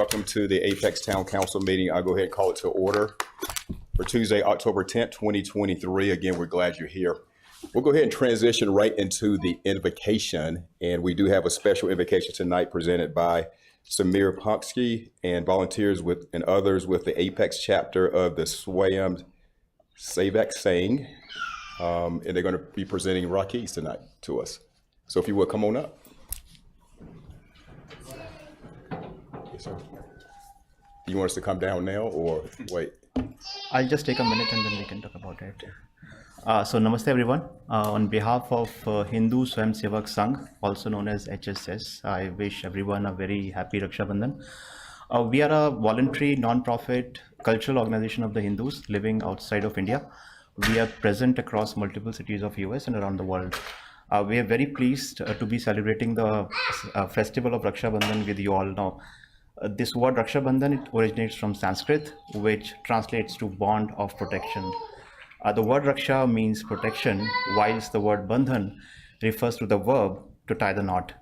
welcome to the Apex Town Council meeting. I'll go ahead and call it to order for Tuesday, October 10th, 2023. Again, we're glad you're here. We'll go ahead and transition right into the invocation, and we do have a special invocation tonight presented by Samir Punksky and volunteers and others with the Apex chapter of the Swayam Sevak Sangh, and they're going to be presenting Rakis tonight to us. So if you will, come on up. Yes, sir. You want us to come down now or wait? I'll just take a minute and then we can talk about it. So namaste everyone. On behalf of Hindu Swayam Sevak Sangh, also known as HSS, I wish everyone a very happy Raksha Bandhan. We are a voluntary non-profit cultural organization of the Hindus living outside of India. We are present across multiple cities of US and around the world. We are very pleased to be celebrating the festival of Raksha Bandhan with you all now. This word Raksha Bandhan, it originates from Sanskrit, which translates to bond of protection. The word Raksha means protection, whilst the word Bandhan refers to the verb to tie the knot.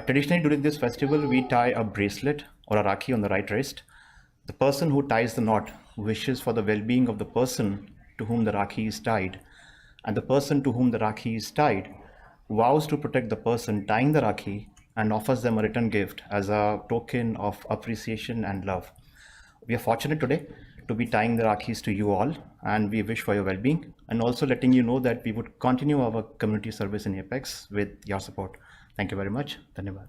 Traditionally during this festival, we tie a bracelet or a Rakhi on the right wrist. The person who ties the knot wishes for the well-being of the person to whom the Rakhi is tied, and the person to whom the Rakhi is tied vows to protect the person tying the Rakhi and offers them a return gift as a token of appreciation and love. We are fortunate today to be tying the Rakhis to you all, and we wish for your well-being, and also letting you know that we would continue our community service in Apex with your support. Thank you very much. Dhanyavad.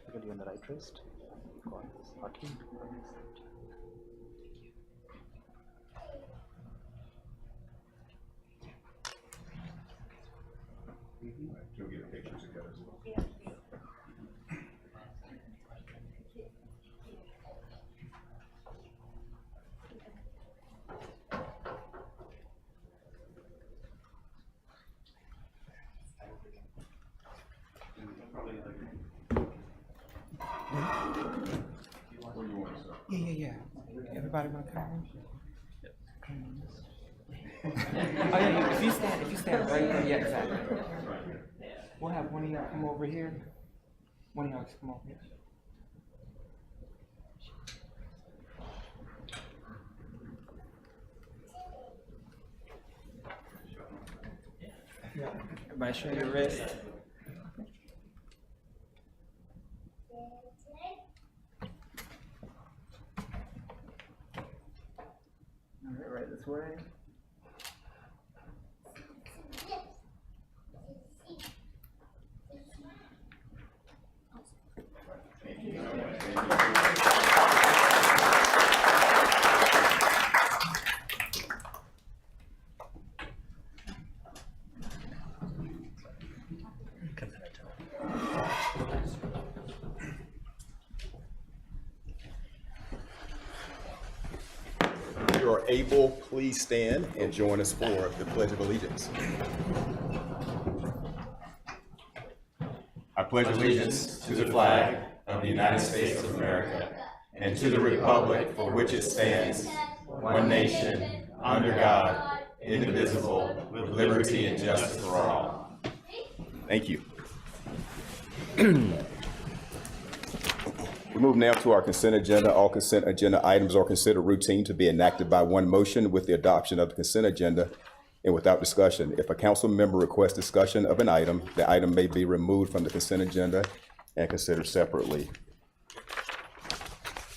Typically on the right wrist. You'll get pictures together as well. Yeah. Everybody want to come on? Oh yeah, if you stand right there, yeah, exactly. We'll have one of y'all come over here. One of y'all come over here. Everybody show your wrist. Right this way. If you are able, please stand and join us for the Pledge of Allegiance. I pledge allegiance to the flag of the United States of America and to the republic for which it stands, one nation, under God, indivisible, with liberty and justice for all. Thank you. We move now to our consent agenda. All consent agenda items are considered routine to be enacted by one motion with the adoption of the consent agenda. and without discussion. If a council member requests discussion of an item, the item may be removed from the consent agenda and considered separately.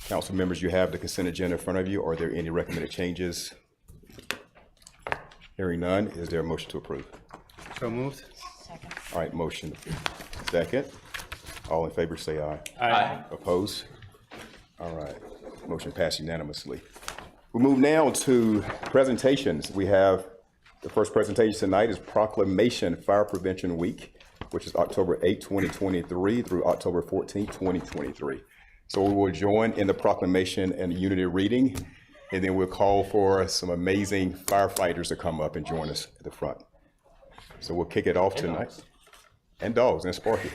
Council members, you have the consent agenda in front of you. Are there any recommended changes? Hearing none, is there a motion to approve? So moved. All right, motion second. All in favor say aye. Aye. Opposed? All right, motion passed unanimously. We move now to presentations. We have the first presentation tonight is Proclamation Fire Prevention Week, which is October 8, 2023 through October 14, 2023. So we will join in the proclamation and unity reading, and then we'll call for some amazing firefighters to come up and join us at the front. So we'll kick it off tonight. And dogs, and Sparky.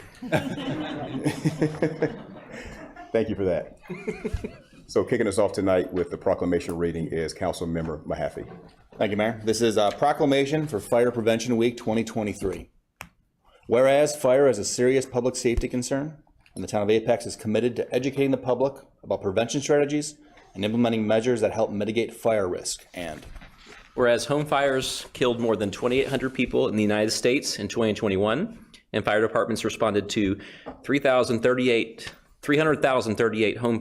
Thank you for that. So kicking us off tonight with the proclamation reading is Councilmember Mahaffey. Thank you, Mayor. This is a proclamation for Fire Prevention Week 2023. Whereas fire is a serious public safety concern, and the town of Apex is committed to educating the public about prevention strategies and implementing measures that help mitigate fire risk. And whereas home fires killed more than 2,800 people in the United States in 2021, and fire departments responded to 300,038 home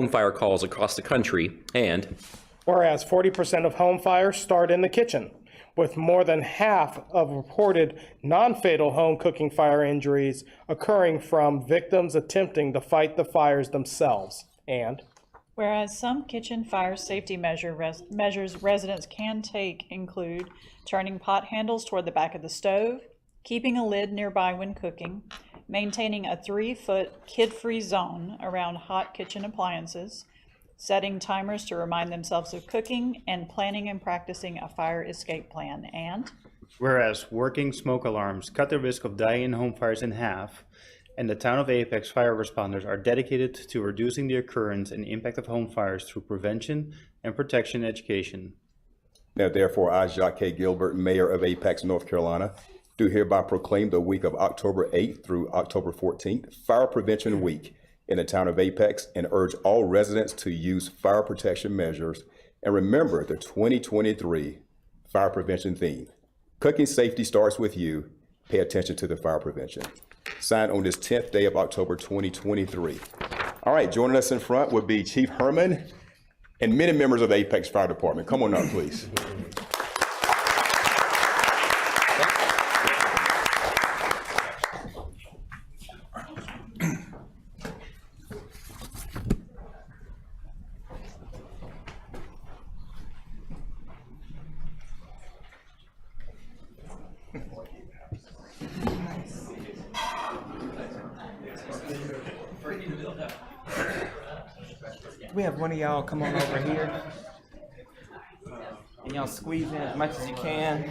fire calls across the country. And whereas 40% of home fires start in the kitchen, with more than half of reported non-fatal home cooking fire injuries occurring from victims attempting to fight the fires themselves. And whereas some kitchen fire safety measures residents can take include turning pot handles toward the back of the stove, keeping a lid nearby when cooking, maintaining a 3-foot kid-free zone around hot kitchen appliances, setting timers to remind themselves of cooking, and planning and practicing a fire escape plan. And Whereas working smoke alarms cut the risk of dying in home fires in half, and the town of Apex fire responders are dedicated to reducing the occurrence and impact of home fires through prevention and protection education. Now therefore, I, Jacques K. Gilbert, Mayor of Apex, North Carolina, do hereby proclaim the week of October 8th through October 14th, Fire Prevention Week in the town of Apex, and urge all residents to use fire protection measures and remember the 2023 fire prevention theme. Cooking safety starts with you. Pay attention to the fire prevention. Signed on this 10th day of October 2023. All right, joining us in front would be Chief Herman and many members of the Apex Fire Department. Come on up, please. We have one of y'all come on over here. And y'all squeeze in as much as you can.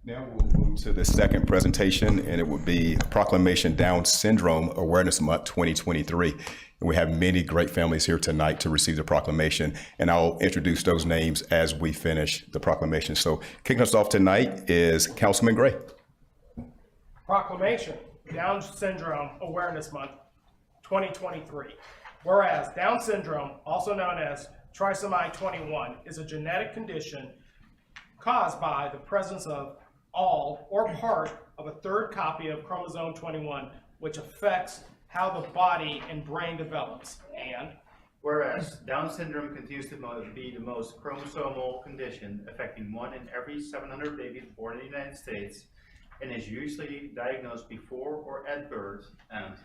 Now we'll move to the second presentation, and it will be Proclamation Down Syndrome Awareness Month 2023. And we have many great families here tonight to receive the proclamation, and I'll introduce those names as we finish the proclamation. So kicking us off tonight is Councilman Gray. proclamation, Down Syndrome Awareness Month 2023. Whereas Down syndrome, also known as trisomy 21, is a genetic condition caused by the presence of all or part of a third copy of chromosome 21, which affects how the body and brain develops. And Whereas Whereas Down syndrome continues to be the most chromosomal condition affecting 1 in every 700 babies born in the United States and is usually diagnosed before or at birth, and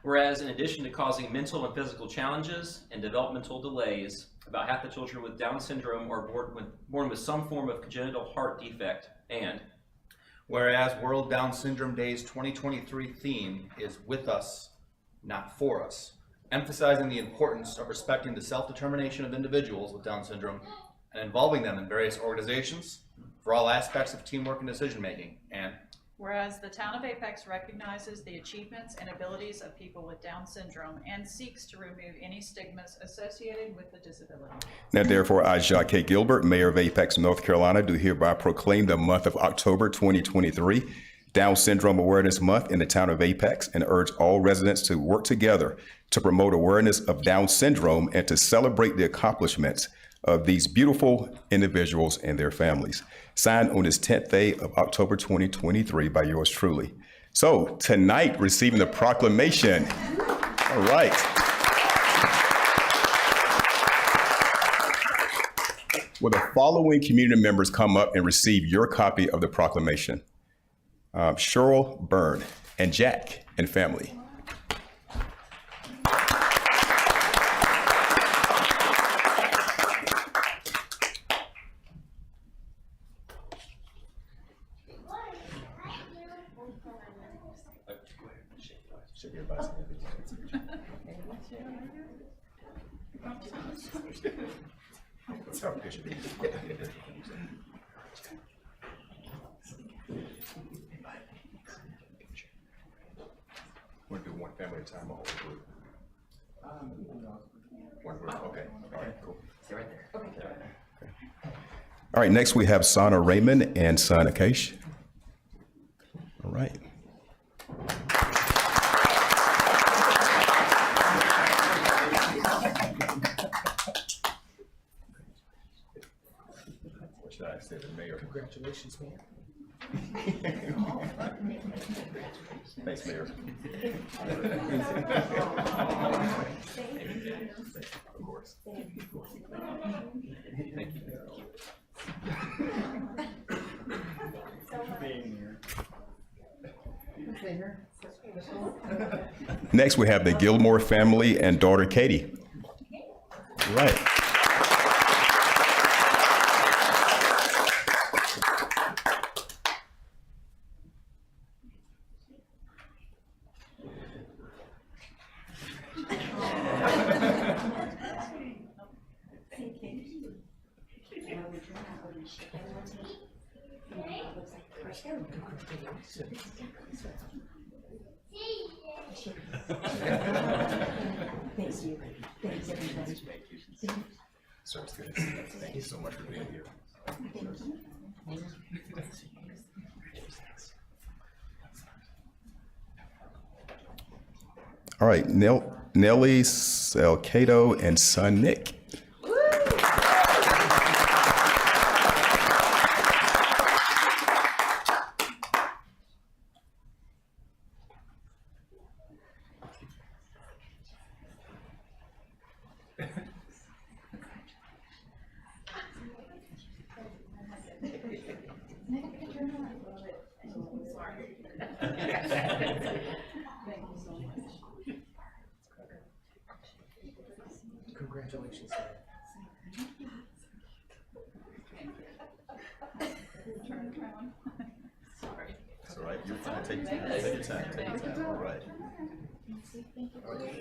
whereas in addition to causing mental and physical challenges and developmental delays, about half the children with Down syndrome are born with some form of congenital heart defect, and Whereas World Down Syndrome Day's 2023 theme is with us, not for us, emphasizing the importance of respecting the self-determination of individuals with Down syndrome and involving them in various organizations for all aspects of teamwork and decision-making, and Whereas the town of Apex recognizes the achievements and abilities of people with Down syndrome and seeks to remove any stigmas associated with the disability. Now therefore, I, Jacques K. Gilbert, Mayor of Apex, North Carolina, do hereby proclaim the month of October 2023 Down Syndrome Awareness Month in the town of Apex and urge all residents to work together to promote awareness of Down syndrome and to celebrate the accomplishments of these beautiful individuals and their families. Signed on this 10th day of October 2023 by yours truly. So tonight, receiving the proclamation. All right. Will the following community members come up and receive your copy of the proclamation? Cheryl Byrne and Jack and family. Want to do one family at a time or whole group? One group, okay. All right, cool. Stay right there. Okay. All right, next we have Sana Raymond and son Akesh. All right. What should I say to the mayor? Congratulations, man. Thanks, Mayor. Of course. Next, we have the Gilmore family and daughter Katie. Right. Thanks you. Thanks everybody. So it's good. Thank you so much for being here. All right, Nellie Selcato and son Nick. Congratulations. That's all right. You're fine. Take your time. Take your time. Take your time. All right. All right.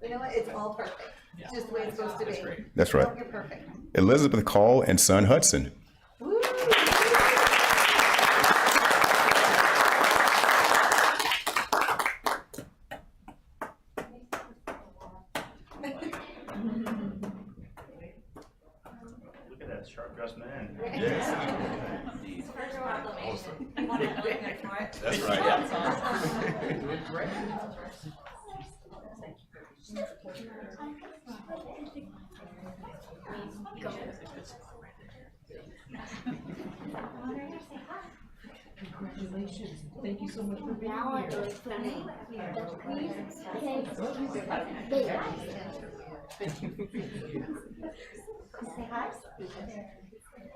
You know what? It's all perfect. It's just the way it's supposed to be. That's right. You're perfect. Elizabeth Call and son Hudson. Woo! look at that sharp-dressed man. That's right. Thank you so much for being here. Say hi.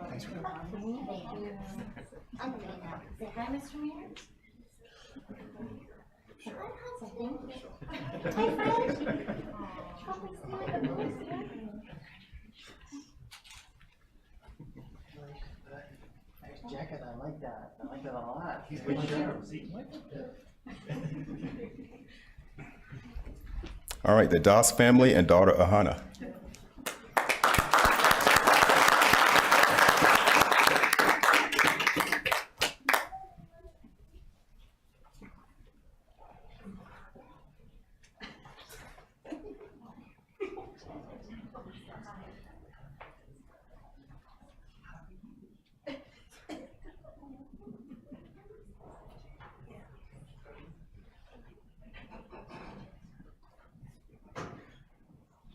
Thanks for coming. Thank you. I'm gonna now. Say hi, Mr. Mayor. Say thank you. Hi, Fred. Nice jacket, I like that. I like that a lot. All right, the Das family and daughter Ahana.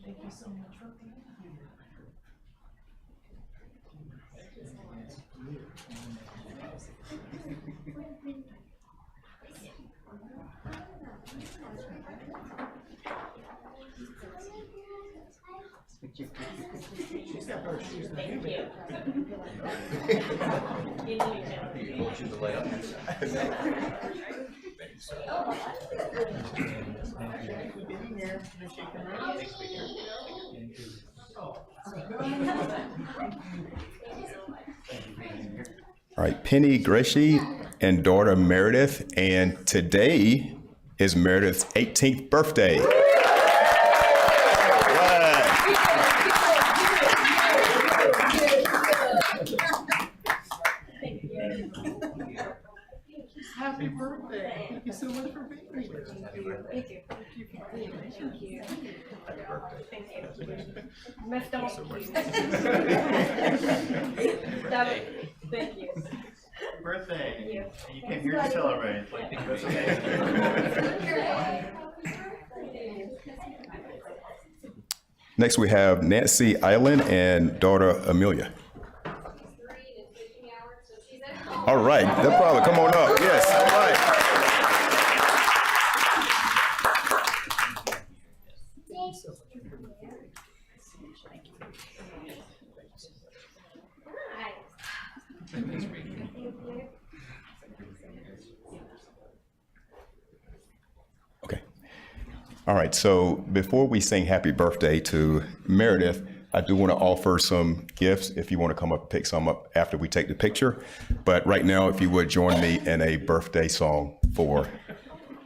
Thank you so much for being here. She's got her shoes. Thank you. All right, Penny Gracie and daughter Meredith, and today is Meredith's 18th birthday. Happy birthday. Thank you so much for being here. Thank you. Thank you. Thank you for being here. Thank you. Thank you. Miss, don't. Thank you. Birthday. You came here to celebrate. That's okay. Next, we have Nancy Island and daughter Amelia. All right, no problem. Come on up. Yes, all right. Okay. All right, so before we sing happy birthday to Meredith, I do want to offer some gifts if you want to come up and pick some up after we take the picture. But right now, if you would join me in a birthday song for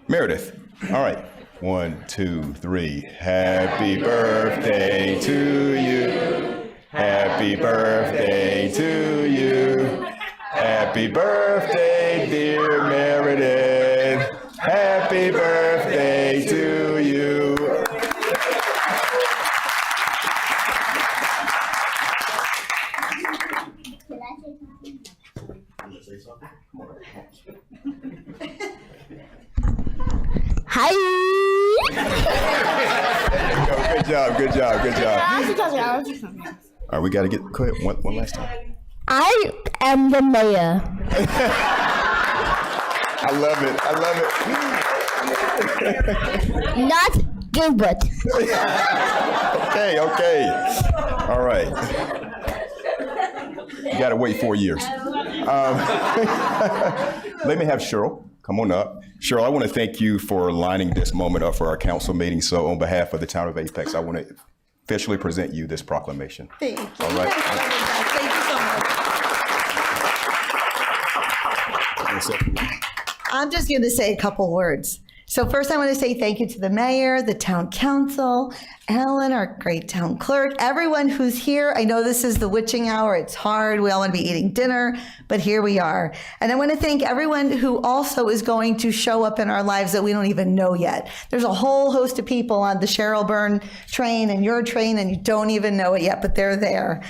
Meredith. All right, 1, 2, 3. Happy birthday to you. Happy birthday to you. Happy birthday, dear Meredith. Happy birthday to you. Hi. Good job, good job, good job. All right, we got to go ahead one last time. I am the mayor. I love it, I love it. Not Gilbert. Okay. All right. You got to wait 4 years. Let me have Cheryl. Come on up. Cheryl, I want to thank you for lining this moment up for our council meeting. So on behalf of the town of Apex, I want to officially present you this proclamation. Thank you. All right. Thank you so much. I'm just going to say a couple words. So first I want to say thank you to the mayor, the town council, Ellen, our great town clerk, everyone who's here. I know this is the witching hour. It's hard. We all want to be eating dinner, but here we are. And I want to thank everyone who also is going to show up in our lives that we don't even know yet. There's a whole host of people on the Cheryl Byrne train and your train, and you don't even know it yet, but they're there.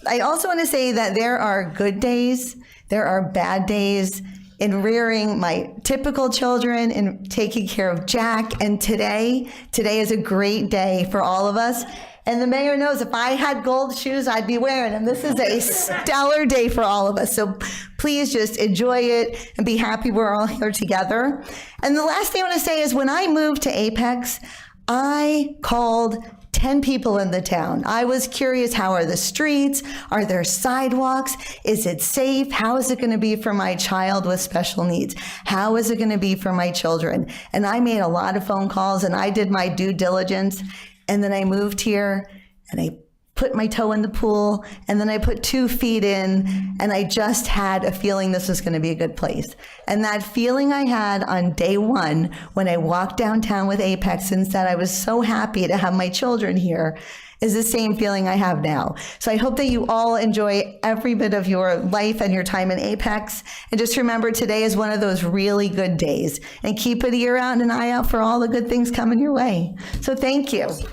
I also want to say that there are good days. There are bad days. in rearing my typical children and taking care of Jack. And today is a great day for all of us. And the mayor knows if I had gold shoes, I'd be wearing them. This is a stellar day for all of us. So please just enjoy it and be happy we're all here together. And the last thing I want to say is when I moved to Apex, I called 10 people in the town. I was curious, how are the streets? Are there sidewalks? Is it safe? How is it going to be for my child with special needs? How is it going to be for my children? And I made a lot of phone calls and I did my due diligence. And then I moved here and I put my toe in the pool and then I put 2 feet in and I just had a feeling this was going to be a good place. And that feeling I had on day 1 when I walked downtown with Apex and said I was so happy to have my children here is the same feeling I have now. So I hope that you all enjoy every bit of your life and your time in Apex. And just remember today is one of those really good days. And keep an ear out and an eye out for all the good things coming your way. So thank you. And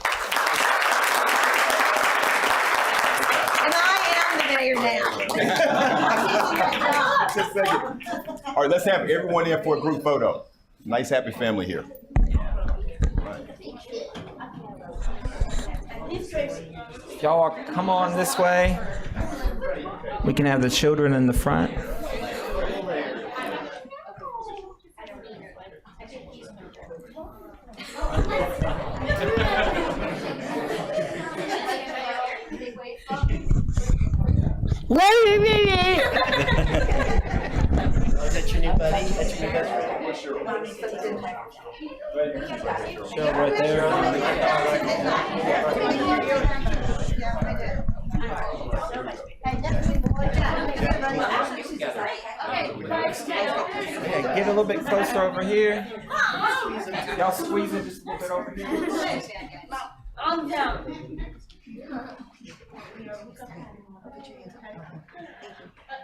I am the mayor now. Just a second. All right, let's have everyone in for a group photo. Nice, happy family here. Y'all come on this way. We can have the children in the front. Is that your new buddy? That's your new best friend? Show right there. Yeah, get a little bit closer over here. Y'all squeeze it just a little bit over here. On down.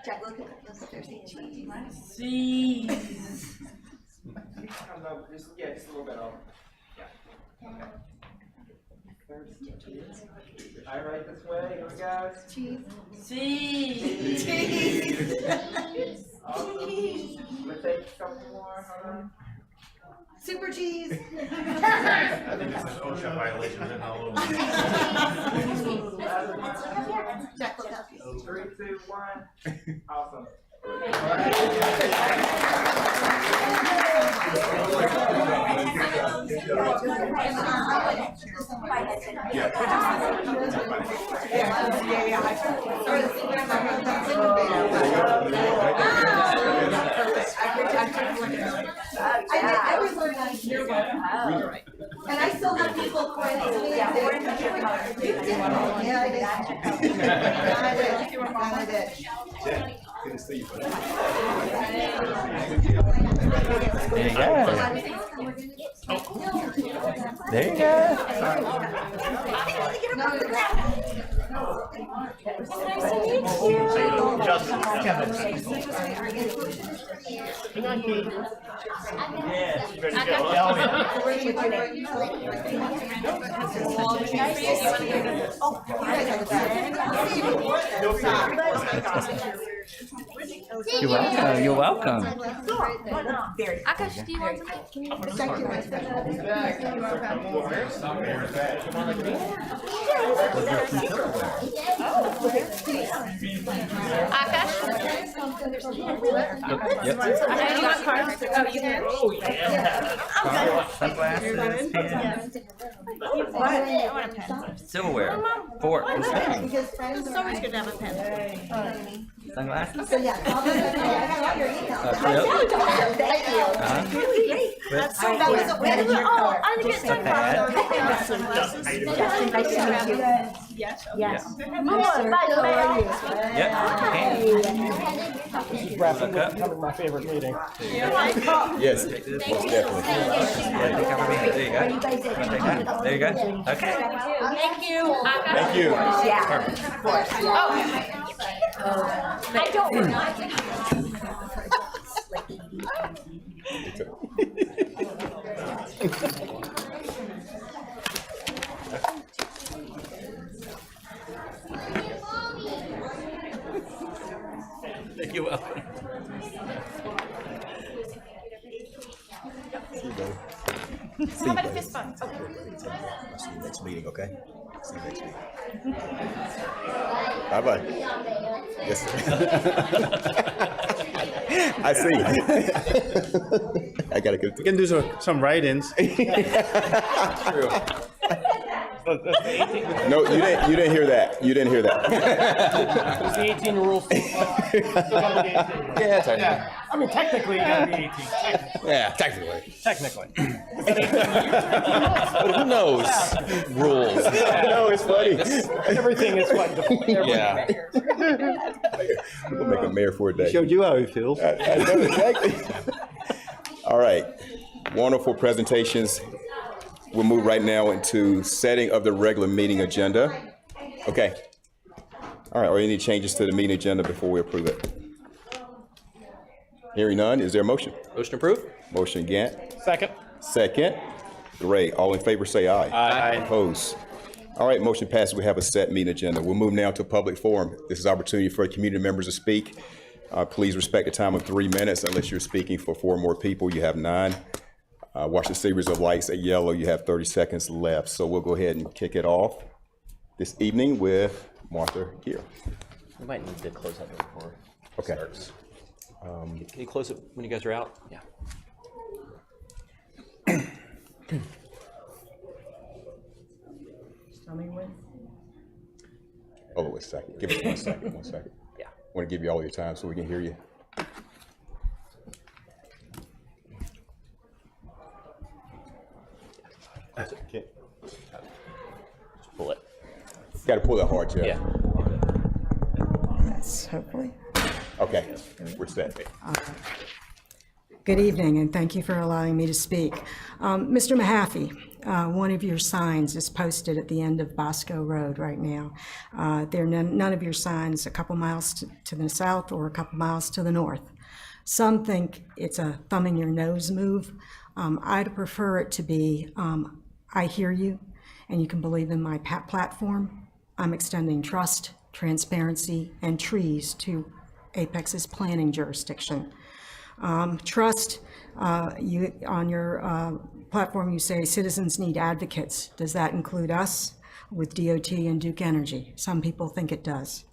Jack, look at those. See. Yeah, just a little bit over. Yeah. All right, this way, here we go. See. Awesome. We'll take a couple more. Hold on. Super cheese. I think this is OSHA violation and all over. Jack, look up. 3, 2, 1. Awesome. And I still have people pointing to me. Yeah, I did. Good to see you, buddy. There you go. There you go. Justin, Kevin. Hang on, Kate. Yeah. Ready to go? Oh, You're welcome. You're welcome. Akash, do you want to? Akash? Yep. Do you want cards? Oh, you can. oh yeah. Sunglasses, pins, I want a pen. silverware, forks, and spoons. It's always good to have a pen. Sunglasses. So yeah, I'll be there. I got all your emails. Thank you. That's That was a win. Oh, I didn't get sunglasses. Justin, nice to meet you. Yes. Yes. Mama, by the way. Yep. Wrapping up becoming my favorite meeting. Yes, most definitely. There you go. Take that. There you go. Okay. Thank you. Thank you. Perfect. I don't know. You're welcome. I'll see you next meeting, okay? See you next meeting. Bye-bye. Yes, sir. I see. I gotta go. We can do some write-ins. True. No, you didn't hear that. You didn't hear that. It's the 18 rules. Yeah, technically. I mean, technically, you gotta be 18. Yeah, technically. Technically. But who knows rules? No, it's funny. Everything is fun. Yeah. We'll make a mayor for a day. Showed you how he feels. I know exactly. All right, wonderful presentations. We'll move right now into setting of the regular meeting agenda. Okay. All right, are any changes to the meeting agenda before we approve it? Hearing none, is there a motion? Motion approved? Motion Gant, Second. second. Ray, all in favor say aye. Aye. Opposed? All right, motion passes. We have a set meeting agenda. We'll move now to public forum. This is an opportunity for community members to speak. Please respect the time of 3 minutes unless you're speaking for 4 more people. You have 9. Watch the series of lights at yellow. You have 30 seconds left. So we'll go ahead and kick it off this evening with Martha Gear. We might need to close that before it Okay. starts. Can you close it when you guys are out? Yeah. Hold on a second. Give us 1 second. 1 second. Yeah. I want to give you all your time so we can hear you. Okay. Just pull it. Got to pull that hard, Jeff. Yeah. Yes, hopefully. Okay, we're set. Good evening, and thank you for allowing me to speak. Mr. Mahaffey, one of your signs is posted at the end of Bosco Road right now. There are none of your signs a couple miles to the south or a couple miles to the north. Some think it's a thumb in your nose move. I'd prefer it to be, I hear you, and you can believe in my platform. I'm extending trust, transparency, and trees to Apex's planning jurisdiction. Trust, you on your platform you say citizens need advocates. Does that include us with DOT and Duke Energy? Some people think it does.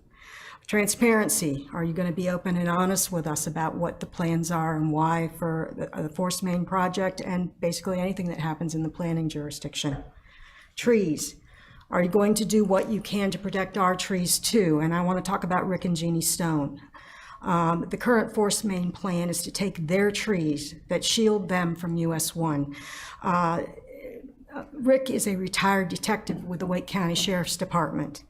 Transparency, are you going to be open and honest with us about what the plans are and why for the Force Main project and basically anything that happens in the planning jurisdiction? Trees, are you going to do what you can to protect our trees too? And I want to talk about Rick and Jeannie Stone. The current Force Main plan is to take their trees that shield them from US 1. Rick is a retired detective with the Wake County Sheriff's Department.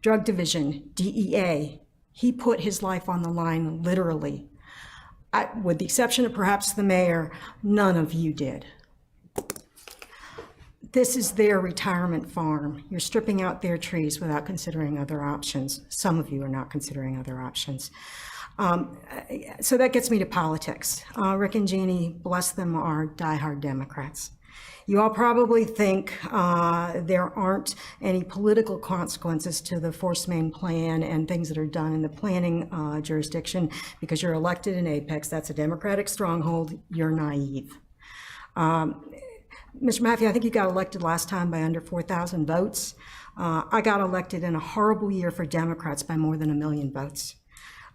Drug Division, DEA, he put his life on the line literally. With the exception of perhaps the mayor, none of you did. This is their retirement farm. You're stripping out their trees without considering other options. Some of you are not considering other options. So that gets me to politics. Rick and Jeannie, bless them, are diehard Democrats. You all probably think there aren't any political consequences to the Force Main plan and things that are done in the planning jurisdiction because you're elected in Apex. That's a Democratic stronghold. You're naive. Mr. Mahaffey, I think you got elected last time by under 4,000 votes. I got elected in a horrible year for Democrats by more than 1 million votes.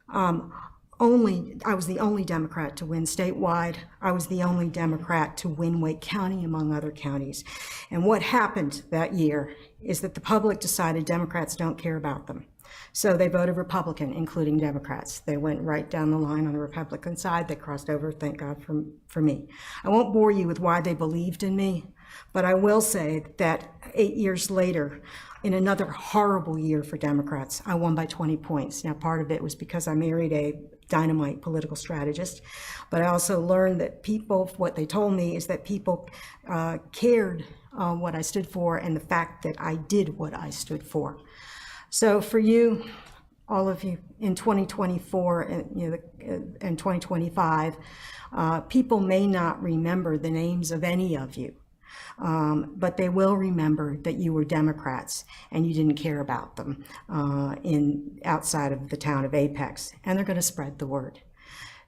I was the only Democrat to win statewide. I was the only Democrat to win Wake County, among other counties. And what happened that year is that the public decided Democrats don't care about them. So they voted Republican, including Democrats. They went right down the line on the Republican side. They crossed over, thank God for me. I won't bore you with why they believed in me, but I will say that 8 years later, in another horrible year for Democrats, I won by 20 points. Now, part of it was because I married a dynamite political strategist, but I also learned that people, what they told me is that people cared what I stood for and the fact that I did what I stood for. So for you, all of you, in 2024 and 2025, people may not remember the names of any of you. But they will remember that you were Democrats and you didn't care about them outside of the town of Apex, and they're going to spread the word.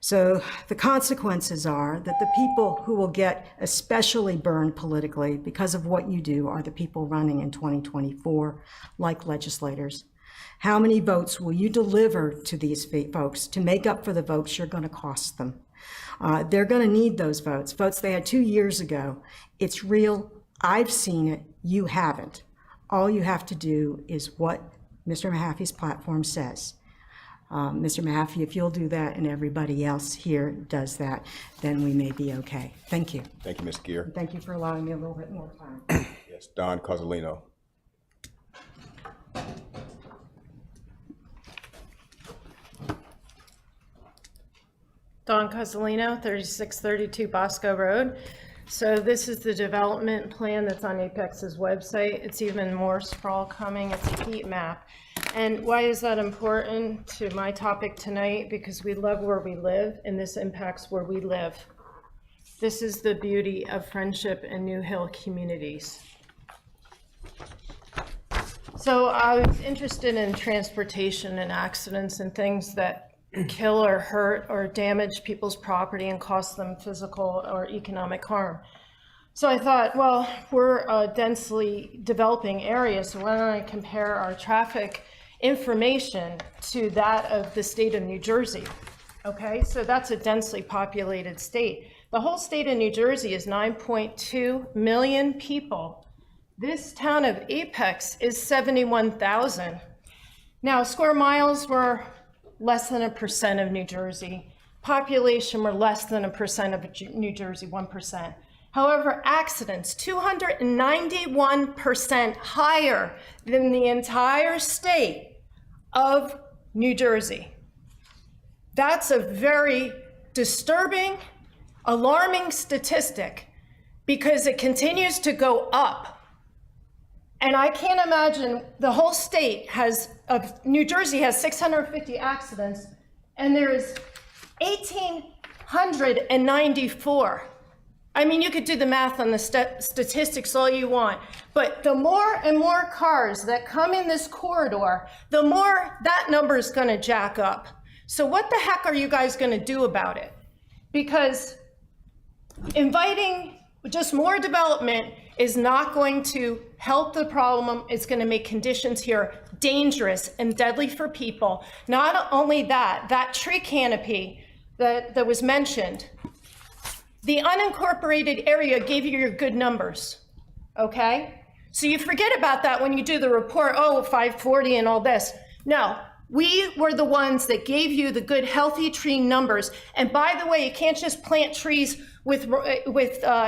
So the consequences are that the people who will get especially burned politically because of what you do are the people running in 2024, like legislators. How many votes will you deliver to these folks to make up for the votes you're going to cost them? They're going to need those votes they had 2 years ago. It's real. I've seen it. You haven't. All you have to do is what Mr. Mahaffey's platform says. Mr. Mahaffey, if you'll do that and everybody else here does that, then we may be okay. Thank you. Thank you, Ms. Gear. Thank you for allowing me a little bit more time. Yes, Don Cozzolino. Dawn Cozzolino, 3632 Bosco Road. So this is the development plan that's on Apex's website. It's even more sprawl coming. It's a heat map. And why is that important to my topic tonight? Because we love where we live, and this impacts where we live. This is the beauty of Friendship and New Hill communities. So I was interested in transportation and accidents and things that kill or hurt or damage people's property and cause them physical or economic harm. So I thought, well, we're a densely developing area, so why don't I compare our traffic information to that of the state of New Jersey? Okay, so that's a densely populated state. The whole state of New Jersey is 9.2 million people. This town of Apex is 71,000. Now, square miles were less than 1% of New Jersey. Population were less than 1% of New Jersey, 1%. However, accidents, 291% higher than the entire state of New Jersey. That's a very disturbing, alarming statistic because it continues to go up. And I can't imagine the whole state New Jersey has 650 accidents, and there is 1,894. I mean, you could do the math on the statistics all you want, but the more and more cars that come in this corridor, the more that number is going to jack up. So what the heck are you guys going to do about it? Because inviting just more development is not going to help the problem. It's going to make conditions here dangerous and deadly for people. Not only that, that tree canopy that was mentioned, the unincorporated area gave you your good numbers, okay? So you forget about that when you do the report, oh, 540 and all this. No, we were the ones that gave you the good healthy tree numbers. And by the way, you can't just plant trees with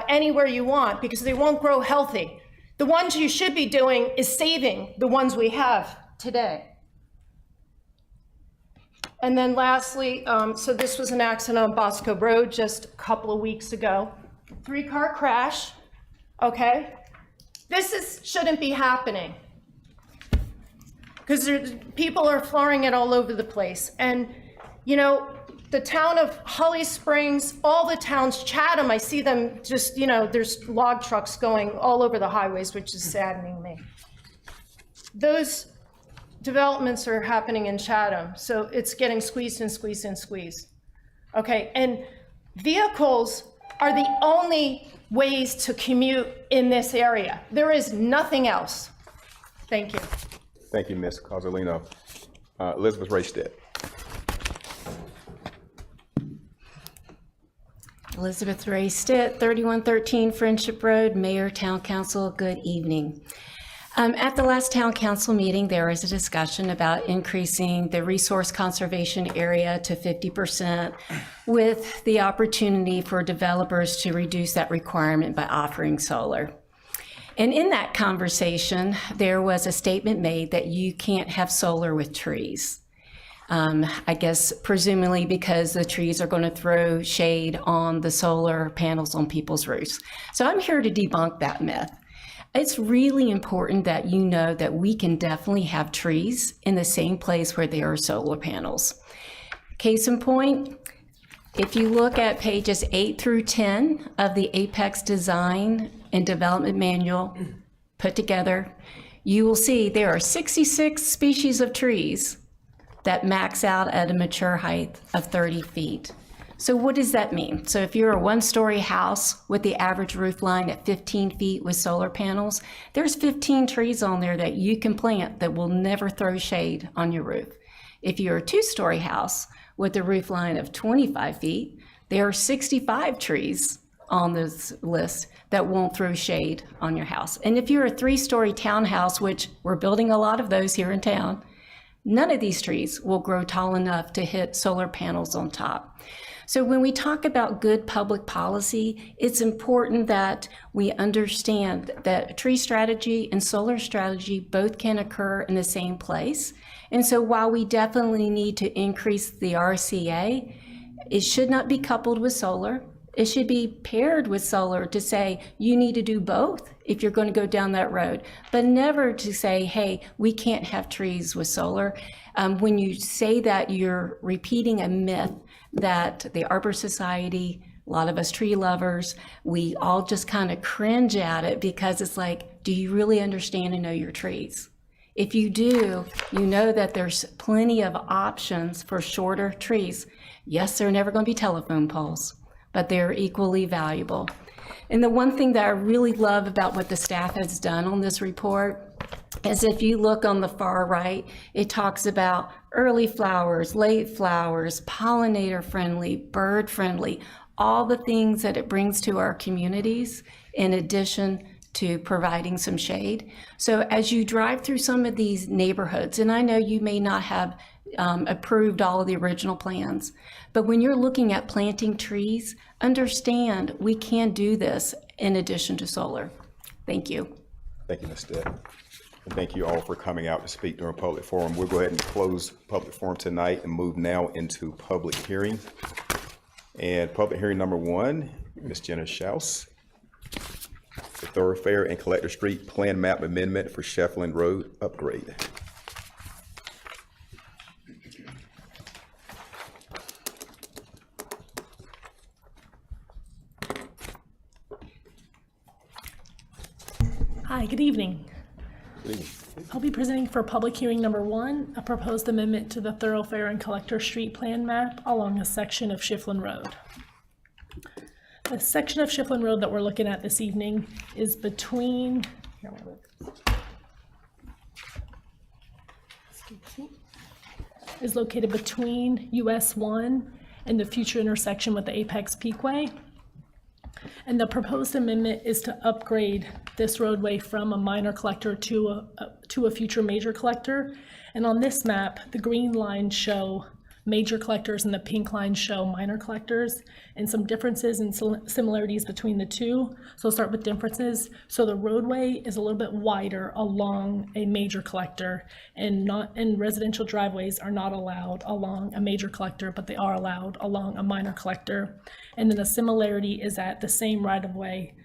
anywhere you want because they won't grow healthy. The ones you should be doing is saving the ones we have today. And then lastly, so this was an accident on Bosco Road just a couple of weeks ago. 3-car crash, okay? This shouldn't be happening because people are flooring it all over the place. And, you know, the town of Holly Springs, all the towns, Chatham, I see them just, you know, there's log trucks going all over the highways, which is saddening me. Those developments are happening in Chatham, so it's getting squeezed and squeezed and squeezed. Okay, and vehicles are the only ways to commute in this area. There is nothing else. Thank you. Thank you, Ms. Cozzolino. Elizabeth Raystead. Elizabeth Raystead, 3113 Friendship Road, Mayor, Town Council, good evening. At the last Town Council meeting, there was a discussion about increasing the resource conservation area to 50% with the opportunity for developers to reduce that requirement by offering solar. And in that conversation, there was a statement made that you can't have solar with trees. I guess presumably because the trees are going to throw shade on the solar panels on people's roofs. So I'm here to debunk that myth. It's really important that you know that we can definitely have trees in the same place where there are solar panels. Case in point, if you look at pages 8 through 10 of the Apex Design and Development Manual put together, you will see there are 66 species of trees that max out at a mature height of 30 feet. So what does that mean? So if you're a one-story house with the average roof line at 15 feet with solar panels, there's 15 trees on there that you can plant that will never throw shade on your roof. If you're a two-story house with a roof line of 25 feet, there are 65 trees on this list that won't throw shade on your house. And if you're a three-story townhouse, which we're building a lot of those here in town, none of these trees will grow tall enough to hit solar panels on top. So when we talk about good public policy, it's important that we understand that tree strategy and solar strategy both can occur in the same place. And so while we definitely need to increase the RCA, it should not be coupled with solar. It should be paired with solar to say, you need to do both if you're going to go down that road, but never to say, hey, we can't have trees with solar. When you say that, you're repeating a myth that the Arbor Society, a lot of us tree lovers, we all just kind of cringe at it because it's like, do you really understand and know your trees? If you do, you know that there's plenty of options for shorter trees. Yes, they're never going to be telephone poles, but they're equally valuable. And the one thing that I really love about what the staff has done on this report is if you look on the far right, it talks about early flowers, late flowers, pollinator friendly, bird friendly, all the things that it brings to our communities in addition to providing some shade. So as you drive through some of these neighborhoods, and I know you may not have approved all of the original plans, but when you're looking at planting trees, understand we can do this in addition to solar. Thank you. Thank you, Ms. Stitt. And thank you all for coming out to speak during public forum. We'll go ahead and close public forum tonight and move now into public hearing. And public hearing number 1, Ms. Jenna Schaus, the Thoroughfare and Collector Street Plan Map Amendment for Shefflin Road upgrade. Hi, good evening. Good evening. I'll be presenting for public hearing number 1, a proposed amendment to the Thoroughfare and Collector Street Plan map along a section of Shefflin Road. The section of Shefflin Road that we're looking at this evening is between, is located between US 1 and the future intersection with the Apex Peakway. And the proposed amendment is to upgrade this roadway from a minor collector to a future major collector. And on this map, the green lines show major collectors and the pink lines show minor collectors, and some differences and similarities between the two. So I'll start with differences. So the roadway is a little bit wider along a major collector, and residential driveways are not allowed along a major collector, but they are allowed along a minor collector. And then the similarity is that the same right-of-way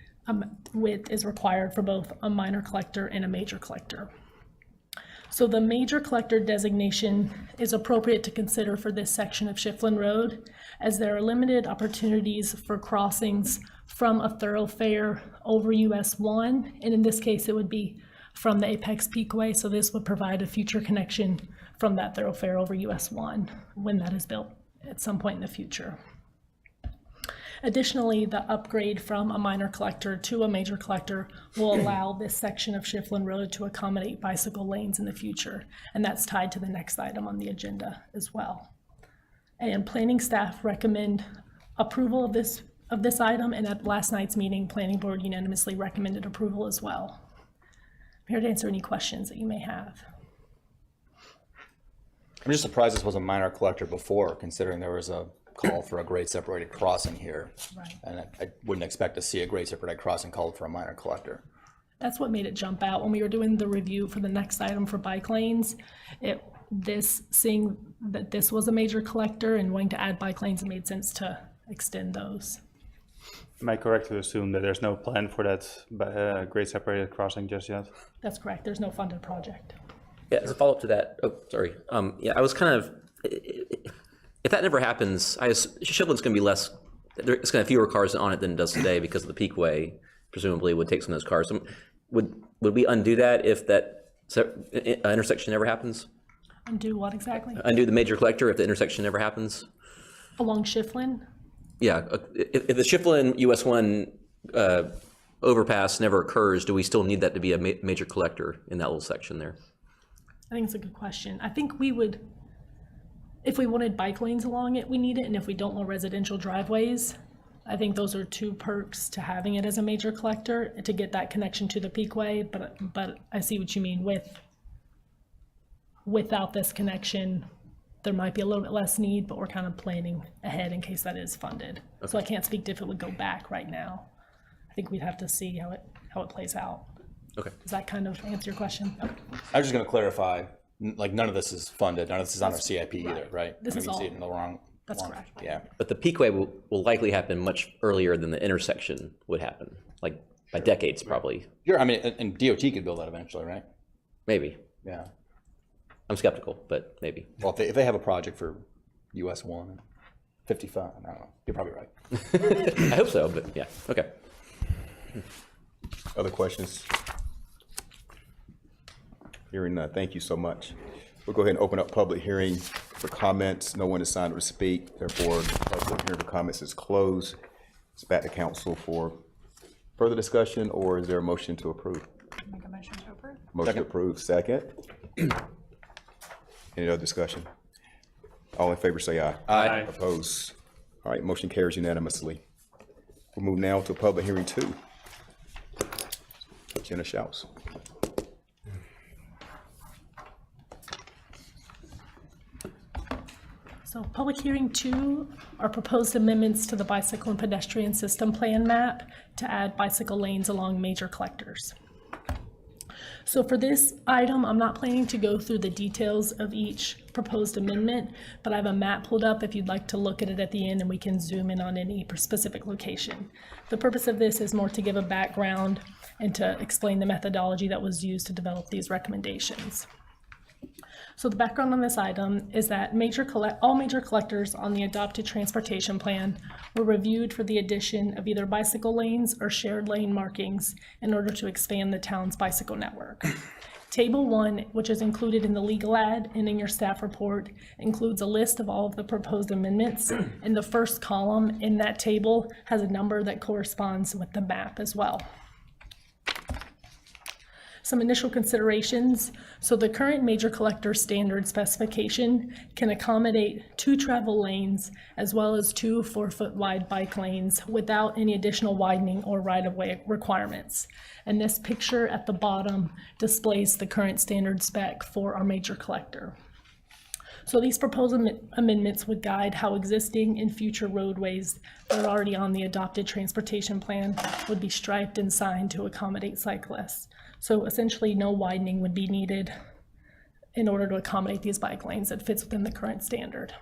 width is required for both a minor collector and a major collector. So the major collector designation is appropriate to consider for this section of Shefflin Road, as there are limited opportunities for crossings from a thoroughfare over US 1, and in this case it would be from the Apex Peakway, so this would provide a future connection from that thoroughfare over US 1 when that is built at some point in the future. Additionally, the upgrade from a minor collector to a major collector will allow this section of Shefflin Road to accommodate bicycle lanes in the future, and that's tied to the next item on the agenda as well. And planning staff recommend approval of this item, and at last night's meeting, planning board unanimously recommended approval as well. I'm here to answer any questions that you may have. I'm just surprised this was a minor collector before, considering there was a call for a grade separated crossing here. Right. And I wouldn't expect to see a grade separated crossing called for a minor collector. That's what made it jump out when we were doing the review for the next item for bike lanes. Seeing that this was a major collector and wanting to add bike lanes, it made sense to extend those. Am I correct to assume that there's no plan for that grade separated crossing just yet? That's correct. There's no funded project. Yeah, as a follow-up to that, yeah, I was kind of, if that never happens, Shefflin's going to be less, it's going to have fewer cars on it than it does today because of the Peakway, presumably would take some of those cars. So would we undo that if that intersection never happens? Undo what exactly? Undo the major collector if the intersection never happens? Along Shefflin? Yeah, if the Shiflin US 1 overpass never occurs, do we still need that to be a major collector in that little section there? I think it's a good question. I think we would, if we wanted bike lanes along it, we need it, and if we don't want residential driveways, I think those are two perks to having it as a major collector, to get that connection to the Peakway, but I see what you mean without this connection, there might be a little bit less need, but we're kind of planning ahead in case that is funded. Okay. So I can't speak to if it would go back right now. I think we'd have to see how it plays out. Okay. Does that kind of answer your question? Okay. I was just going to clarify, like none of this is funded, none of this is on our CIP either, right? This is all. See it in the wrong. That's correct. Yeah. But the Peakway will likely happen much earlier than the intersection would happen, like by decades probably. Sure, I mean, and DOT could build that eventually, right? Maybe. Yeah. I'm skeptical, but maybe. Well, if they have a project for US 1, 55, I don't know. You're probably right. I hope so, but yeah, okay. Other questions? Hearing none, thank you so much. We'll go ahead and open up public hearing for comments. No one is signed up to speak, therefore, public hearing for comments is closed. It's back to council for further discussion, or is there a motion to approve? Make a motion to approve. Motion to approve, second. Any other discussion? All in favor say aye. Aye. Opposed? All right, motion carries unanimously. We'll move now to public hearing 2. Jenna Shouts. So public hearing 2 are proposed amendments to the bicycle and pedestrian system plan map to add bicycle lanes along major collectors. So for this item, I'm not planning to go through the details of each proposed amendment, but I have a map pulled up if you'd like to look at it at the end, and we can zoom in on any specific location. The purpose of this is more to give a background and to explain the methodology that was used to develop these recommendations. So the background on this item is that all major collectors on the adopted transportation plan were reviewed for the addition of either bicycle lanes or shared lane markings in order to expand the town's bicycle network. Table 1, which is included in the legal ad and in your staff report, includes a list of all of the proposed amendments, and the first column in that table has a number that corresponds with the map as well. Some initial considerations. So the current major collector standard specification can accommodate 2 travel lanes as well as 2 4-foot wide bike lanes without any additional widening or right-of-way requirements. And this picture at the bottom displays the current standard spec for our major collector. So these proposed amendments would guide how existing and future roadways that are already on the adopted transportation plan would be striped and signed to accommodate cyclists. So essentially no widening would be needed in order to accommodate these bike lanes. That fits within the current standard.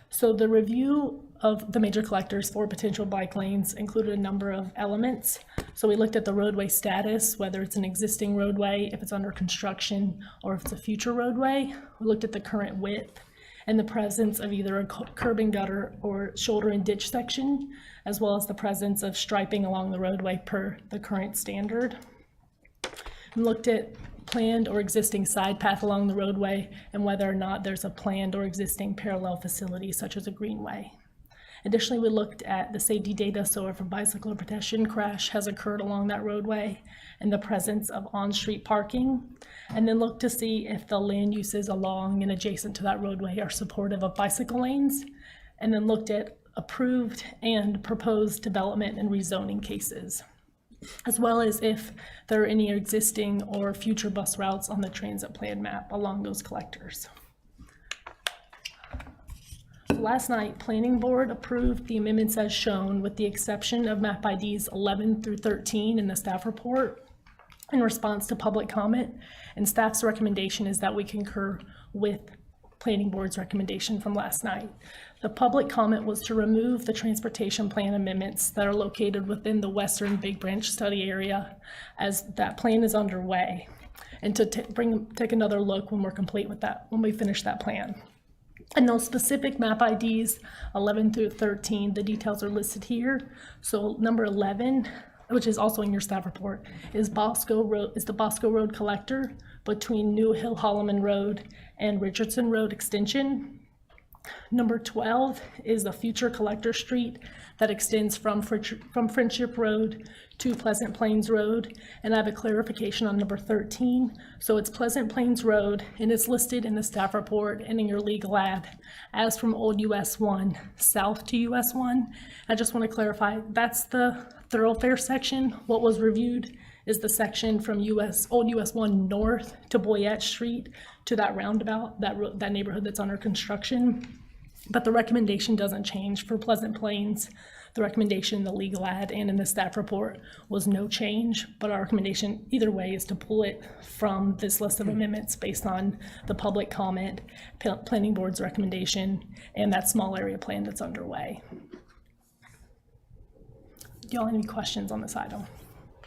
So the review of the major collectors for potential bike lanes included a number of elements. So we looked at the roadway status, whether it's an existing roadway, if it's under construction, or if it's a future roadway. We looked at the current width and the presence of either a curb and gutter or shoulder and ditch section, as well as the presence of striping along the roadway per the current standard. And looked at planned or existing side path along the roadway and whether or not there's a planned or existing parallel facility such as a greenway. Additionally, we looked at the safety data, so if a bicycle or pedestrian crash has occurred along that roadway, and the presence of on-street parking, and then looked to see if the land uses along and adjacent to that roadway are supportive of bicycle lanes, and then looked at approved and proposed development and rezoning cases, as well as if there are any existing or future bus routes on the transit plan map along those collectors. Last night, Planning Board approved the amendments as shown with the exception of map IDs 11 through 13 in the staff report in response to public comment, and staff's recommendation is that we concur with Planning Board's recommendation from last night. The public comment was to remove the transportation plan amendments that are located within the Western Big Branch study area as that plan is underway, and to take another look when we're complete with that, when we finish that plan. And those specific map IDs 11 through 13, the details are listed here. So number 11, which is also in your staff report, is the Bosco Road collector between New Hill Holloman Road and Richardson Road extension. Number 12 is the future collector street that extends from Friendship Road to Pleasant Plains Road. And I have a clarification on number 13. So it's Pleasant Plains Road, and it's listed in the staff report and in your legal ad as from Old US 1 south to US 1. I just want to clarify, that's the thoroughfare section. What was reviewed is the section from Old US 1 north to Boyette Street to that roundabout, that neighborhood that's under construction. But the recommendation doesn't change for Pleasant Plains. The recommendation in the legal ad and in the staff report was no change, but our recommendation either way is to pull it from this list of amendments based on the public comment, planning board's recommendation, and that small area plan that's underway. Do y'all have any questions on this item?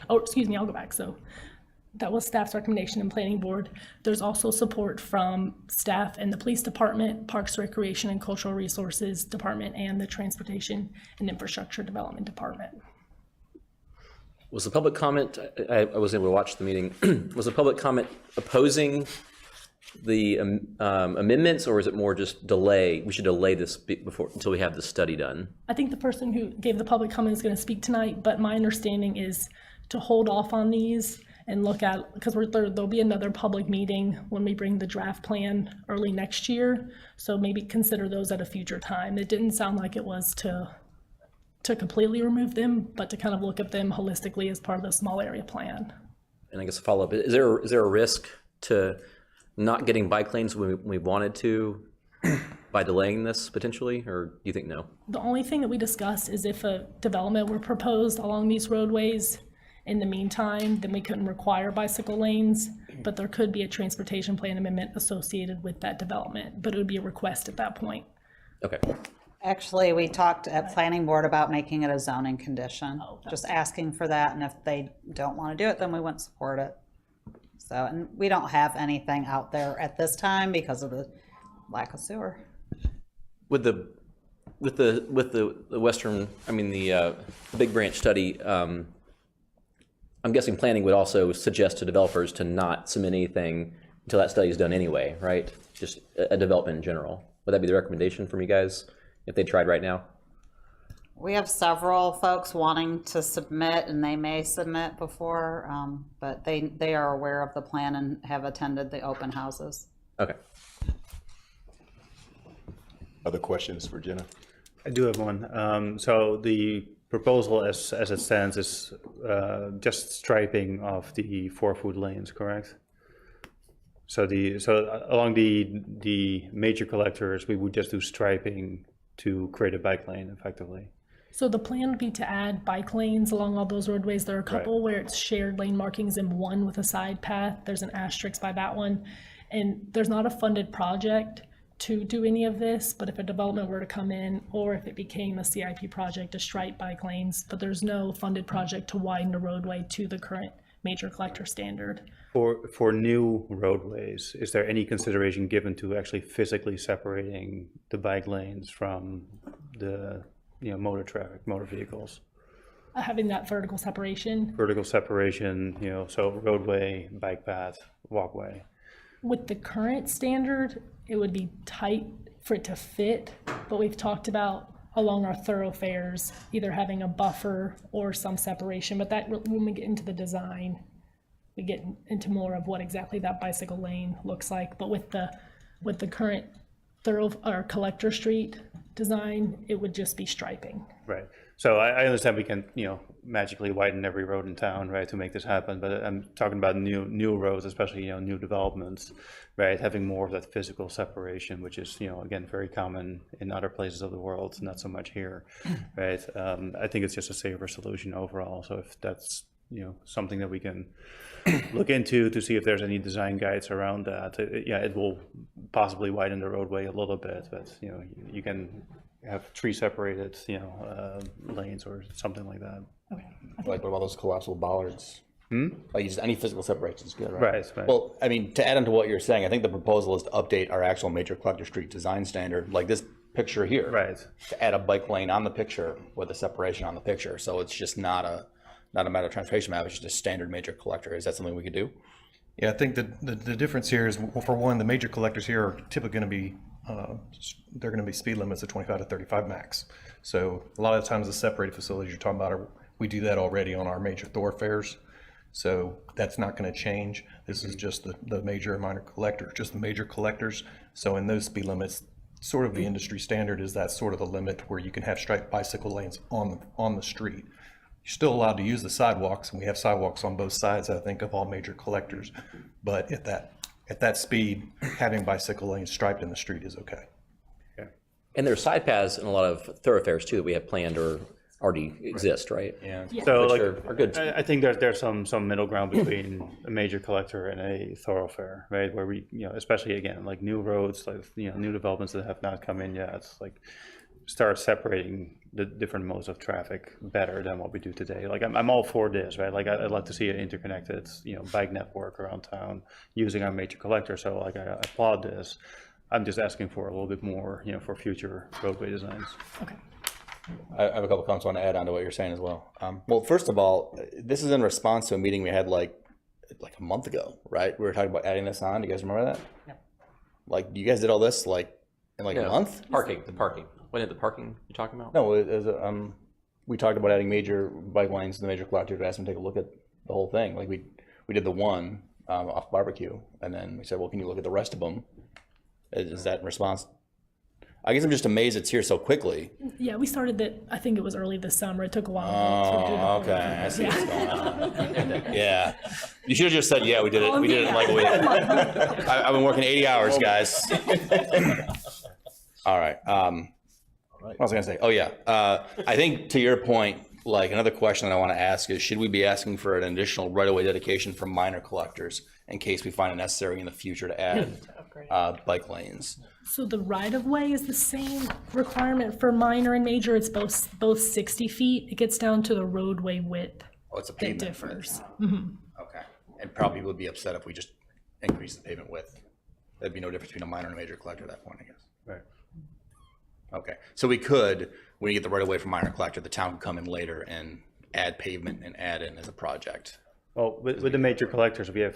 Oh, excuse me, I'll go back. So that was staff's recommendation and planning board. There's also support from staff and the police department, Parks, Recreation, and Cultural Resources Department, and the Transportation and Infrastructure Development Department. Was the public comment, I wasn't able to watch the meeting, was the public comment opposing the amendments, or is it more just delay? We should delay this until we have the study done. I think the person who gave the public comment is going to speak tonight, but my understanding is to hold off on these and look at, because there'll be another public meeting when we bring the draft plan early next year. So maybe consider those at a future time. It didn't sound like it was to completely remove them, but to kind of look at them holistically as part of the small area plan. And I guess a follow-up, is there a risk to not getting bike lanes when we wanted to by delaying this potentially, or do you think no? The only thing that we discussed is if a development were proposed along these roadways in the meantime, then we couldn't require bicycle lanes, but there could be a transportation plan amendment associated with that development, but it would be a request at that point. Okay. Actually, we talked at planning board about making it a zoning condition, just asking for that, and if they don't want to do it, then we wouldn't support it. So, and we don't have anything out there at this time because of the lack of sewer. With the Western, I mean the Big Branch study, I'm guessing planning would also suggest to developers to not submit anything until that study is done anyway, right? Just a development in general. Would that be the recommendation from you guys if they tried right now? We have several folks wanting to submit, and they may submit before, but they are aware of the plan and have attended the open houses. Okay. Other questions for Jenna? I do have one. So the proposal as it stands is just striping of the 4-foot lanes, correct? So along the major collectors, we would just do striping to create a bike lane effectively. So the plan would be to add bike lanes along all those roadways. There are a couple where it's shared lane markings and one with a side path. There's an asterisk by that one. And there's not a funded project to do any of this, but if a development were to come in, or if it became a CIP project to stripe bike lanes, but there's no funded project to widen the roadway to the current major collector standard. For new roadways, is there any consideration given to actually physically separating the bike lanes from the motor traffic, motor vehicles? Having that vertical separation. Vertical separation, so roadway, bike path, walkway. With the current standard, it would be tight for it to fit, but we've talked about along our thoroughfares, either having a buffer or some separation, but that when we get into the design, we get into more of what exactly that bicycle lane looks like. But with the current collector street design, it would just be striping. Right. So I understand we can, magically widen every road in town, right, to make this happen. But I'm talking about new roads, especially, new developments, right, having more of that physical separation, which is, again, very common in other places of the world, not so much here, right. I think it's just a safer solution overall. So if that's, something that we can look into to see if there's any design guides around that, it will possibly widen the roadway a little bit, but, you can have tree separated, lanes or something like that. Okay. Like what about those collapsible bollards? Like just any physical separation is good, Right. Well, I mean, to add on to what you're saying, I think the proposal is to update our actual major collector street design standard, like this picture here. Right. To add a bike lane on the picture with a separation on the picture, so it's just not a matter of transportation map, it's just a standard major collector. Is that something we could do? Yeah, I think the difference here is, well, for one, the major collectors here are typically going to be they're going to be speed limits of 25 to 35 max. So a lot of times the separated facilities you're talking about, we do that already on our major thoroughfares. So that's not going to change. This is just the major and minor collectors, just the major collectors. So in those speed limits, sort of the industry standard is that sort of the limit where you can have striped bicycle lanes on the street. You're still allowed to use the sidewalks, and we have sidewalks on both sides, I think, of all major collectors. But at that speed, having bicycle lanes striped in the street is okay. And there's side paths in a lot of thoroughfares too that we have planned or already exist, right? Yeah. Yeah. So Which like, are good. I think there's some middle ground between a major collector and a thoroughfare, right? Where we, especially again, like new roads, like, new developments that have not come in yet, it's like start separating the different modes of traffic better than what we do today. Like I'm all for this, right? Like I'd like to see an interconnected, bike network around town using our major collector. So like I applaud this. I'm just asking for a little bit more, for future roadway designs. Okay. I have a couple comments I want to add on to what you're saying as well. Well, first of all, this is in response to a meeting we had like a month ago, right? We were talking about adding this on. Do you guys remember that? Yeah. Like you guys did all this in a month? The parking. Wasn't it the parking you're talking about? No, it was, we talked about adding major bike lanes to the major collector to ask them to take a look at the whole thing. Like we did the one off Barbecue, and then we said, well, can you look at the rest of them? Is that in response? I guess I'm just amazed it's here so quickly. Yeah, we started that, I think it was early this summer. It took a while. Oh, okay. I see what's going on. Yeah. You should have just said, yeah, we did it. We did it in like a week. I've been working 80 hours, guys. All right. What was I going to say? Oh, yeah. I think to your point, like another question that I want to ask is, should we be asking for an additional right-of-way dedication for minor collectors in case we find it necessary in the future to add bike lanes? So the right-of-way is the same requirement for minor and major. It's both 60 feet. It gets down to the roadway width. Oh, it's a that pavement. differs. Mm-hmm. Okay. And probably would be upset if we just increase the pavement width. There'd be no difference between a minor and a major collector at that point, I guess. Right. Okay. So we could, when you get the right of way from minor collector, the town could come in later and add pavement and add in as a project. Well, with the major collectors, we have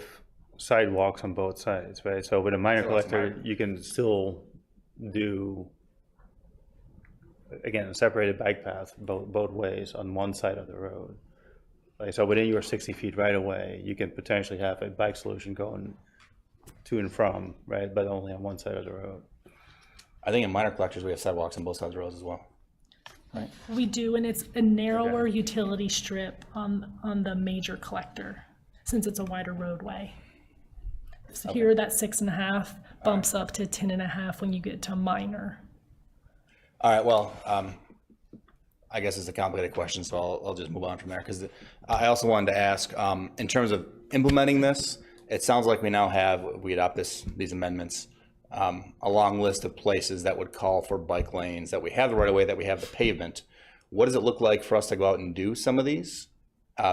sidewalks on both sides, right? So with a minor collector, you can still do, again, a separated bike path both ways on one side of the road. Like, so within your 60 feet right away, you can potentially have a bike solution going to and from, right? But only on one side of the road. I think in minor collectors, we have sidewalks on both sides of the roads as well. Right. We do, and it's a narrower utility strip on the major collector, since it's a wider roadway. So here, that 6.5 bumps up to 10.5 when you get to minor. All right, well, I guess it's a complicated question, so I'll just move on from there, because I also wanted to ask, in terms of implementing this, it sounds like we now have, we adopt these amendments, a long list of places that would call for bike lanes, that we have the right of way, that we have the pavement. What does it look like for us to go out and do some of these?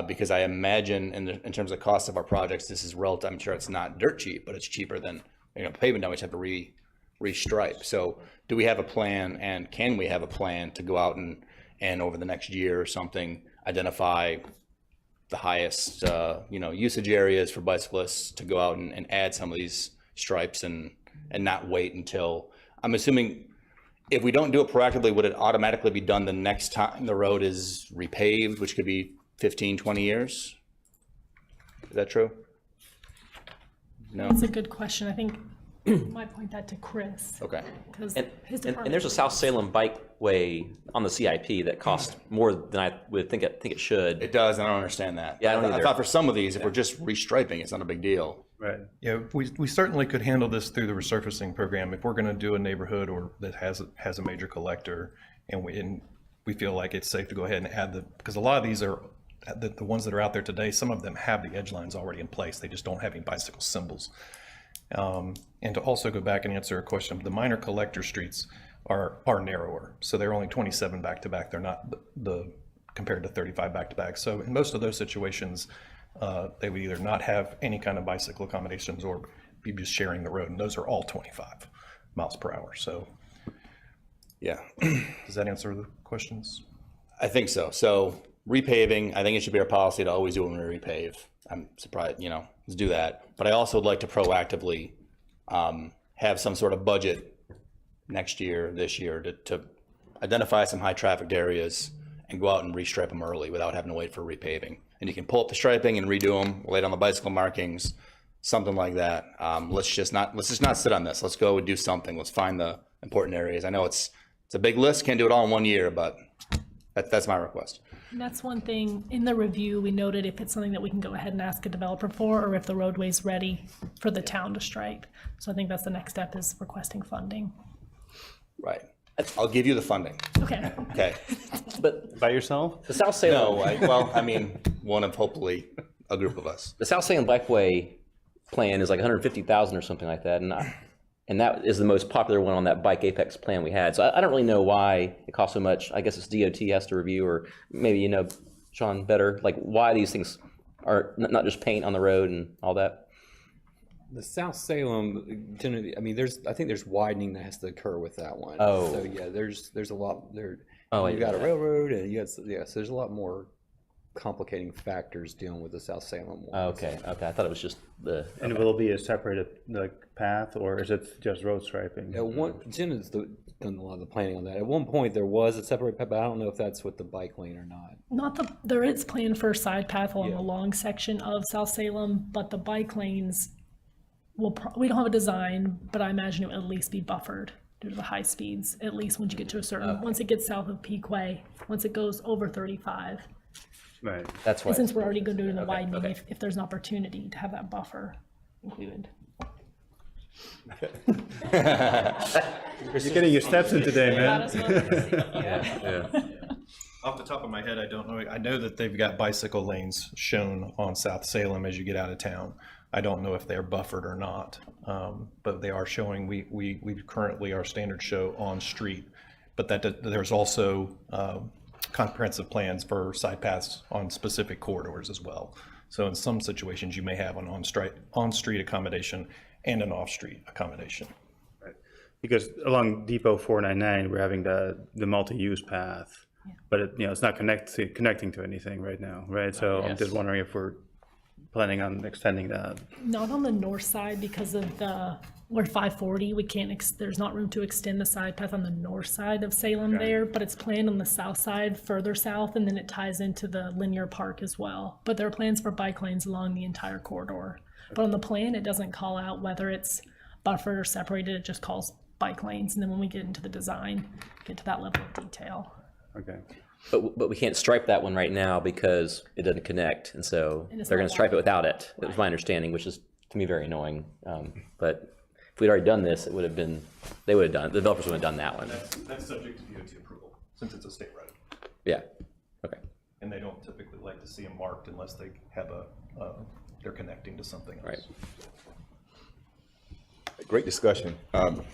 Because I imagine in terms of cost of our projects, this is relative. I'm sure it's not dirt cheap, but it's cheaper than pavement. Now we just have to restripe. So do we have a plan, and can we have a plan to go out and over the next year or something identify the highest usage areas for bicyclists to go out and add some of these stripes and not wait until, I'm assuming if we don't do it proactively, would it automatically be done the next time the road is repaved, which could be 15, 20 years? Is that true? No. That's a good question. I think I might point that to Chris. Okay. Because And department. there's a South Salem bikeway on the CIP that costs more than I would think it should. It does, and I don't understand that. Yeah, I don't I either. thought for some of these, if we're just restriping, it's not a big deal. Right. Yeah, we certainly could handle this through the resurfacing program if we're going to do a neighborhood or that has a major collector, and we feel like it's safe to go ahead and add because a lot of these are the ones that are out there today. Some of them have the edge lines already in place. They just don't have any bicycle symbols. And to also go back and answer a question, the minor collector streets are narrower, so they're only 27 back to back. They're not the compared to 35 back to back. So in most of those situations, they would either not have any kind of bicycle accommodations or be just sharing the road, and those are all 25 miles per hour. So yeah. Does that answer the questions? I think so. So repaving, I think it should be our policy to always do it when we repave. I'm surprised, let's do that. But I also would like to proactively have some sort of budget next year, this year, to identify some high trafficked areas and go out and restripe them early without having to wait for repaving. And you can pull up the striping and redo them, lay down the bicycle markings, something like that. Let's just not sit on this. Let's go and do something. Let's find the important areas. I know it's a big list, can't do it all in 1 year, but that's my request. And that's one thing, in the review, we noted if it's something that we can go ahead and ask a developer for, or if the roadway's ready for the town to stripe. So I think that's the next step, is requesting funding. Right. I'll give you the funding. Okay. Okay. But by yourself? The South Salem. No, one of hopefully a group of us. The South Salem Bikeway plan is like 150,000 or something like that, and that is the most popular one on that Bike Apex plan we had. So I don't really know why it costs so much. I guess it's DOT has to review, or maybe you know, Sean, better, like why these things are not just paint on the road and all that. The South Salem, generally, I mean, I think there's widening that has to occur with that one. Oh. So yeah, there's a lot there. Oh, you got a railroad, and so there's a lot more complicating factors dealing with the South Salem one. Okay. I thought it was just the. And will it be a separated path, or is it just road striping? Jen has done a lot of the planning on that. At one point, there was a separate path, but I don't know if that's with the bike lane or not. There is plan for a side path along the long section of South Salem, but the bike lanes we don't have a design, but I imagine it will at least be buffered due to the high speeds, at least once you get to a certain, once it gets south of Peakway, once it goes over 35. Right. That's why. And since we're already going to do the widening, if there's an opportunity to have that buffer included. You're getting your steps in today, man. Off the top of my head, I don't know. I know that they've got bicycle lanes shown on South Salem as you get out of town. I don't know if they're buffered or not, but they are showing. We currently our standards show on street, but there's also comprehensive plans for side paths on specific corridors as well. So in some situations, you may have an on-street accommodation and an off-street accommodation. Right. Because along Depot 499, we're having the multi-use path, but it's not connecting to anything right now, right? So I'm just wondering if we're planning on extending that. Not on the north side because of we're 540. We can't. There's not room to extend the side path on the north side of Salem there, but it's planned on the south side, further south, and then it ties into the linear park as well. But there are plans for bike lanes along the entire corridor. But on the plan, it doesn't call out whether it's buffered or separated. It just calls bike lanes, and then when we get into the design, get to that level of detail. Okay. But we can't stripe that one right now because it doesn't connect, and so they're going to stripe it without it. That was my understanding, which is to me very annoying. But if we'd already done this, it would have been. They would have done. The developers would have done that one. That's subject to DOT approval since it's a state road. Yeah. Okay. And they don't typically like to see them marked unless they have they're connecting to something else. Right. Great discussion.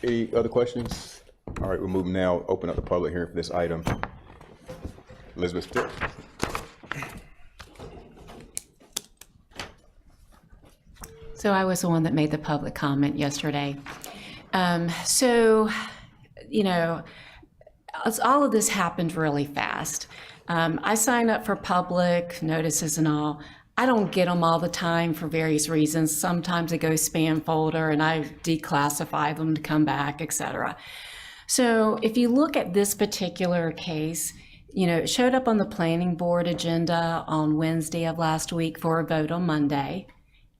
Any other questions? All right, we're moving now. Open up the public hearing for this item. Elizabeth Pitt. So I was the one that made the public comment yesterday. So, all of this happened really fast. I sign up for public notices and all. I don't get them all the time for various reasons. Sometimes they go spam folder and I declassify them to come back, etc. So if you look at this particular case, it showed up on the planning board agenda on Wednesday of last week for a vote on Monday.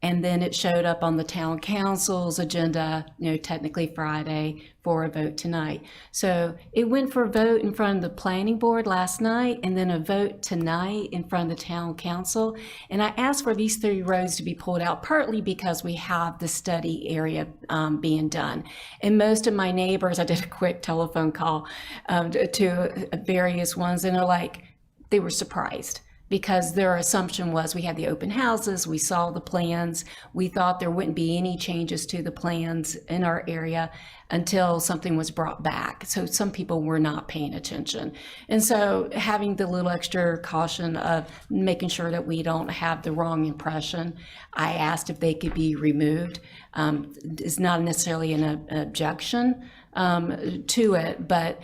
And then it showed up on the town council's agenda, technically Friday, for a vote tonight. So it went for a vote in front of the planning board last night and then a vote tonight in front of the town council. And I asked for these 3 roads to be pulled out partly because we have the study area being done. And most of my neighbors, I did a quick telephone call to various ones, and they were surprised, because their assumption was we had the open houses, we saw the plans, we thought there wouldn't be any changes to the plans in our area until something was brought back. So some people were not paying attention. And so having the little extra caution of making sure that we don't have the wrong impression, I asked if they could be removed. It's not necessarily an objection to it, but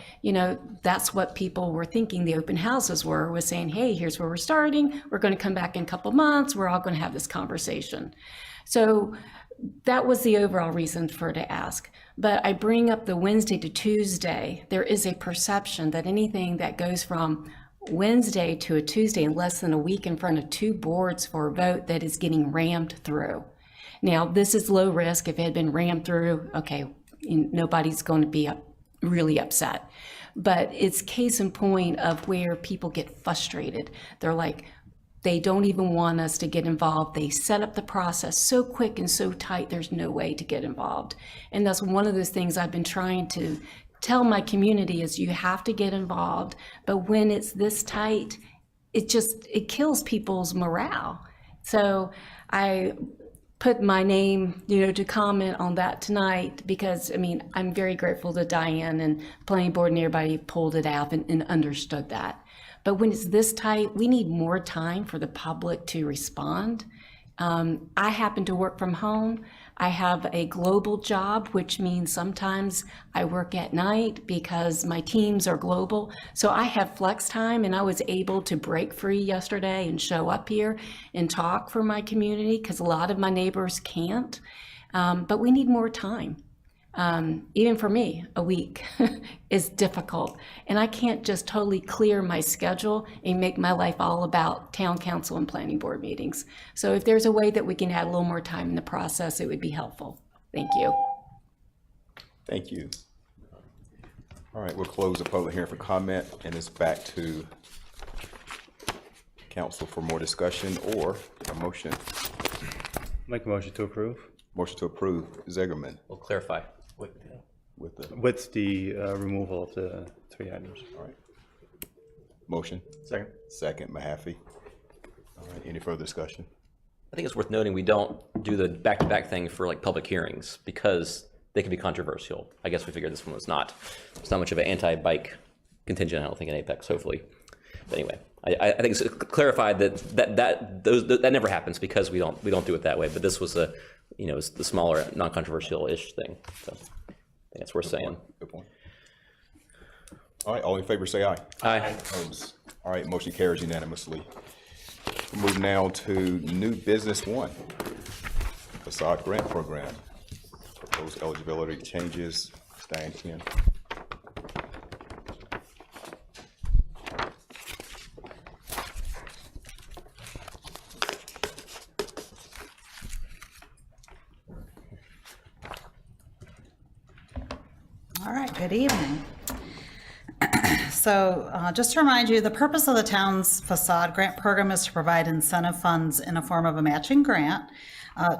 that's what people were thinking the open houses was saying, hey, here's where we're starting, we're going to come back in a couple months, we're all going to have this conversation. So that was the overall reason for to ask. But I bring up the Wednesday to Tuesday. There is a perception that anything that goes from Wednesday to a Tuesday in less than a week in front of two boards for a vote that is getting rammed through. Now, this is low risk. If it had been rammed through, okay, nobody's going to be really upset. But it's case in point of where people get frustrated. They're like, they don't even want us to get involved. They set up the process so quick and so tight, there's no way to get involved. And that's one of those things I've been trying to tell my community is you have to get involved. But when it's this tight, it kills people's morale. So I put my name, to comment on that tonight because, I'm very grateful to Diane and the planning board and everybody pulled it out and understood that. But when it's this tight, we need more time for the public to respond. I happen to work from home. I have a global job, which means sometimes I work at night because my teams are global. So I have flex time, and I was able to break free yesterday and show up here and talk for my community because a lot of my neighbors can't. But we need more time. Even for me, a week is difficult. And I can't just totally clear my schedule and make my life all about town council and planning board meetings. So if there's a way that we can add a little more time in the process, it would be helpful. Thank you. Thank you. All right, we'll close the public hearing for comment, and it's back to council for more discussion or a motion. Make a motion to approve. Motion to approve, Zegerman. We'll clarify. With the removal of the 3 items. All right. Motion. Second. Second, Mahaffey. All right, any further discussion? I think it's worth noting we don't do the back-to-back thing for like public hearings because they can be controversial. I guess we figured this one was not. It's not much of an anti-bike contingent, I don't think, in Apex, hopefully. But anyway, I think it's clarified that never happens because we don't do it that way. But this was it's the smaller, non-controversial-ish thing. So I think that's worth saying. Good point. All right, all in favor say aye. Aye. Opposed? All right, motion carries unanimously. We'll move now to new business 1, facade grant program. Proposed eligibility changes, Diane 10. All right, good evening. So just to remind you, the purpose of the town's facade grant program is to provide incentive funds in a form of a matching grant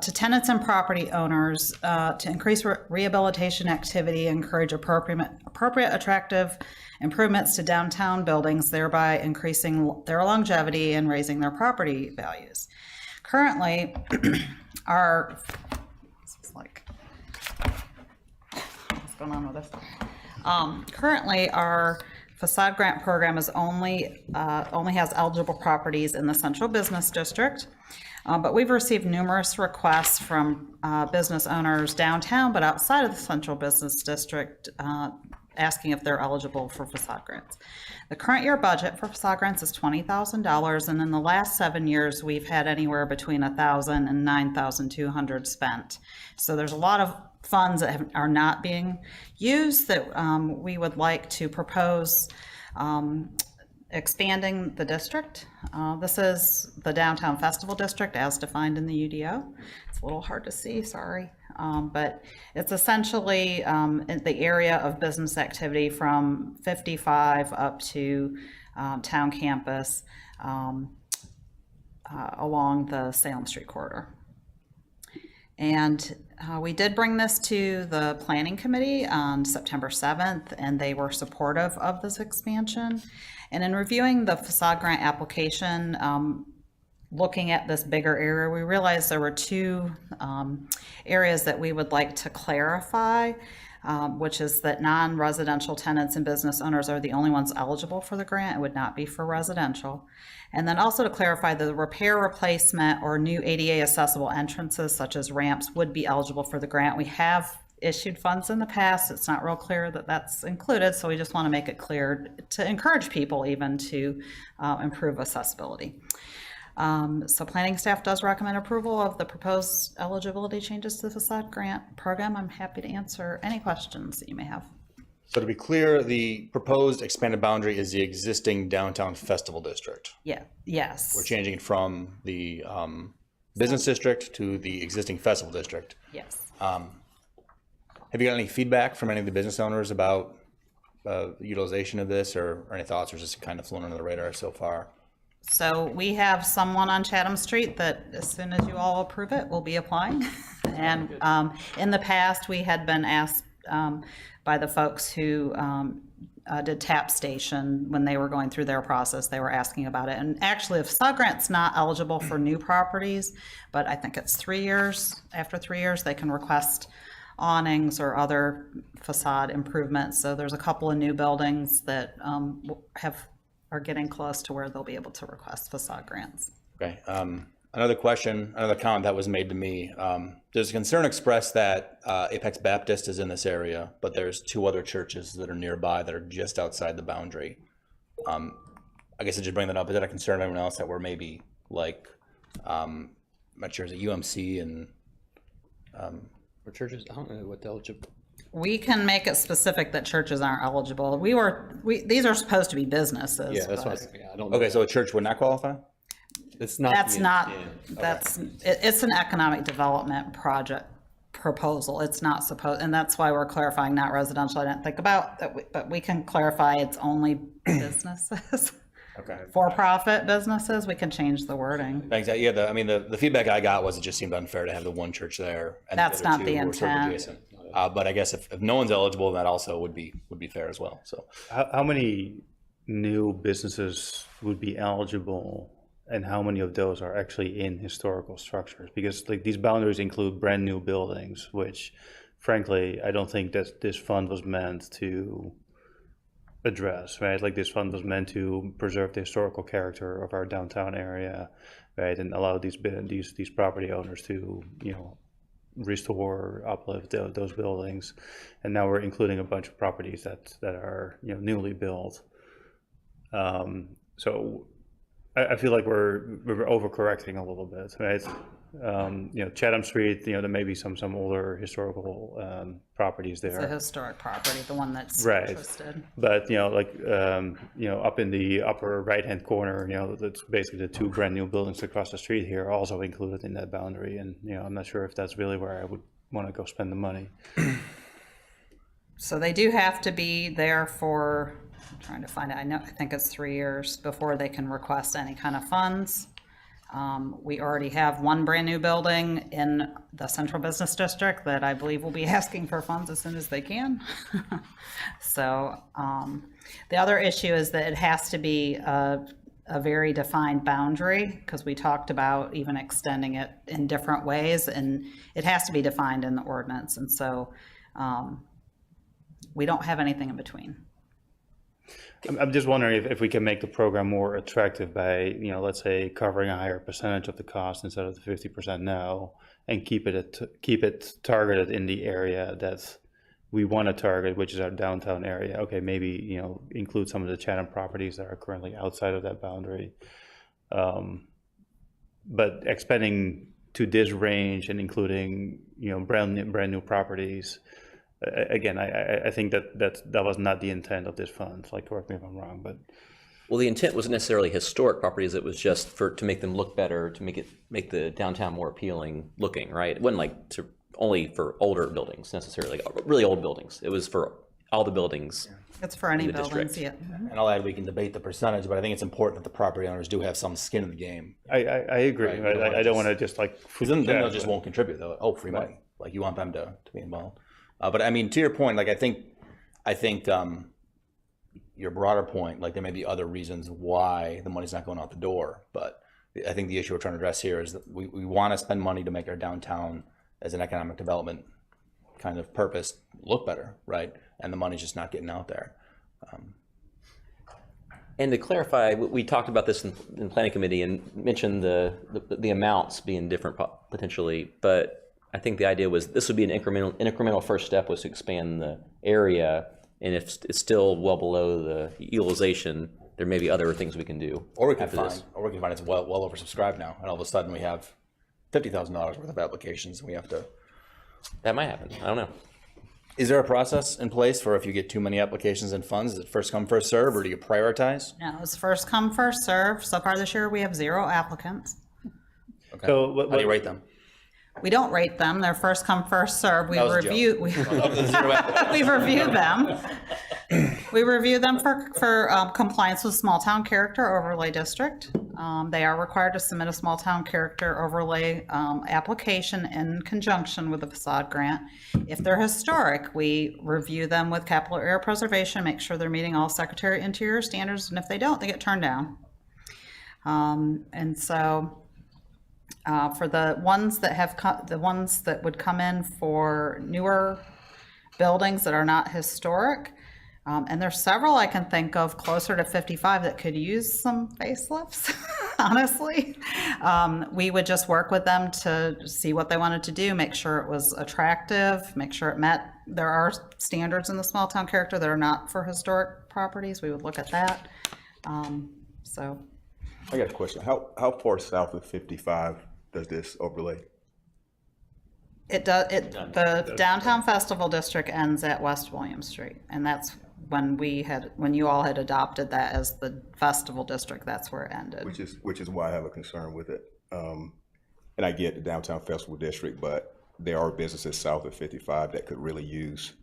to tenants and property owners to increase rehabilitation activity, encourage appropriate attractive improvements to downtown buildings, thereby increasing their longevity and raising their property values. Currently, what's going on with this? Currently, our facade grant program is only has eligible properties in the Central Business District, but we've received numerous requests from business owners downtown, but outside of the Central Business District, asking if they're eligible for facade grants. The current year budget for facade grants is $20,000, and in the last 7 years, we've had anywhere between $1,000 and $9,200 spent. So there's a lot of funds that are not being used that we would like to propose expanding the district. This is the Downtown Festival District as defined in the UDO. It's a little hard to see, sorry. But it's essentially in the area of business activity from 55 up to town campus along the Salem Street corridor. And we did bring this to the Planning Committee on September 7th, and they were supportive of this expansion. And in reviewing the facade grant application, looking at this bigger area, we realized there were 2 areas that we would like to clarify, which is that non-residential tenants and business owners are the only ones eligible for the grant. It would not be for residential. And then also to clarify that the repair, replacement, or new ADA accessible entrances such as ramps would be eligible for the grant. We have issued funds in the past. It's not real clear that that's included, so we just want to make it clear to encourage people even to improve accessibility. So planning staff does recommend approval of the proposed eligibility changes to the facade grant program. I'm happy to answer any questions that you may have. So to be clear, the proposed expanded boundary is the existing downtown festival district. Yeah, yes. We're changing it from the business district to the existing festival district. Yes. Have you got any feedback from any of the business owners about utilization of this, or any thoughts, or just kind of flown under the radar so far? So we have someone on Chatham Street that as soon as you all approve it, will be applying. And in the past, we had been asked by the folks who did Tap Station, when they were going through their process, they were asking about it. And actually, the facade grant's not eligible for new properties, but I think it's 3 years. After 3 years, they can request awnings or other facade improvements. So there's a couple of new buildings that are getting close to where they'll be able to request facade grants. Okay. Another question, another comment that was made to me. There's a concern expressed that Apex Baptist is in this area, but there's 2 other churches that are nearby that are just outside the boundary. I guess I just bring that up. Is that a concern of anyone else that we're maybe like, I'm not sure, is it UMC and For churches, I don't know what eligible. We can make it specific that churches aren't eligible. These are supposed to be businesses. Yeah, that's but- what I don't know. Okay, so a church would not qualify? It's not. That's the not, intent. it's an economic development project proposal. It's not supposed, and that's why we're clarifying not residential. I didn't think about that, but we can clarify it's only businesses. Okay. For-profit businesses, we can change the wording. Thanks. Yeah, the feedback I got was it just seemed unfair to have the one church there. And That's the other not two the were sort of intent. adjacent. But I guess if no one's eligible, that also would be fair as well. So How many new businesses would be eligible, and how many of those are actually in historical structures? Because like these boundaries include brand new buildings, which frankly, I don't think that this fund was meant to address, right? Like this fund was meant to preserve the historical character of our downtown area, right? And allow these property owners to, restore, uplift those buildings. And now we're including a bunch of properties that are, newly built. So I feel like we're overcorrecting a little bit, right? Chatham Street, there may be some older historical properties there. It's a historic property, the one that's Right. interested. But, up in the upper right-hand corner, that's basically the 2 brand new buildings across the street here, also included in that boundary. And, I'm not sure if that's really where I would want to go spend the money. So they do have to be there for, I'm trying to find it, I think it's 3 years before they can request any kind of funds. We already have 1 brand new building in the Central Business District that I believe will be asking for funds as soon as they can. So the other issue is that it has to be a very defined boundary, because we talked about even extending it in different ways, and it has to be defined in the ordinance. And so we don't have anything in between. I'm just wondering if we can make the program more attractive by, let's say covering a higher percentage of the cost instead of the 50% now, and keep it targeted in the area that we want to target, which is our downtown area. Okay, maybe, include some of the Chatham properties that are currently outside of that boundary. But expanding to this range and including, brand new properties, again, I think that was not the intent of this fund. Like, correct me if I'm wrong, but. Well, the intent wasn't necessarily historic properties. It was just to make them look better, to make the downtown more appealing looking, right? It wasn't like only for older buildings necessarily, like really old buildings. It was for all the buildings. It's for any in the buildings, district. yeah. And I'll add, we can debate the percentage, but I think it's important that the property owners do have some skin in the game. I agree. Right? I don't want to just like. Because then they just won't contribute. They'll, free money. Like, you want them to be involved. But I mean, to your point, like, I think your broader point, like, there may be other reasons why the money's not going out the door. But I think the issue we're trying to address here is that we want to spend money to make our downtown as an economic development kind of purpose look better, right? And the money's just not getting out there. And to clarify, we talked about this in planning committee and mentioned the amounts being different potentially, but I think the idea was this would be an incremental first step, was to expand the area, and if it's still well below the utilization, there may be other things we can do. Or we can after find, this. or we can find it's well oversubscribed now, and all of a sudden we have $50,000 worth of applications, and we have to. That might happen. I don't know. Is there a process in place for if you get too many applications and funds? Is it first come, first serve, or do you prioritize? No, it's first come, first serve. So far this year, we have 0 applicants. Okay. So How do you rate them? We don't rate them. They're first come, first serve. We That was a review. joke. We review them. We review them for compliance with small town character overlay district. They are required to submit a small town character overlay application in conjunction with the facade grant. If they're historic, we review them with capital area preservation, make sure they're meeting all Secretary of Interior standards, and if they don't, they get turned down. And so for the ones that have the ones that would come in for newer buildings that are not historic, and there's several I can think of closer to 55 that could use some facelifts, honestly. We would just work with them to see what they wanted to do, make sure it was attractive, make sure it met. There are standards in the small town character that are not for historic properties. We would look at that. So. I got a question. How far south of 55 does this overlay? It does. The downtown festival district ends at West William Street, and that's when you all had adopted that as the festival district. That's where it ended. Which is why I have a concern with it. And I get the downtown festival district, but there are businesses south of 55 that could really use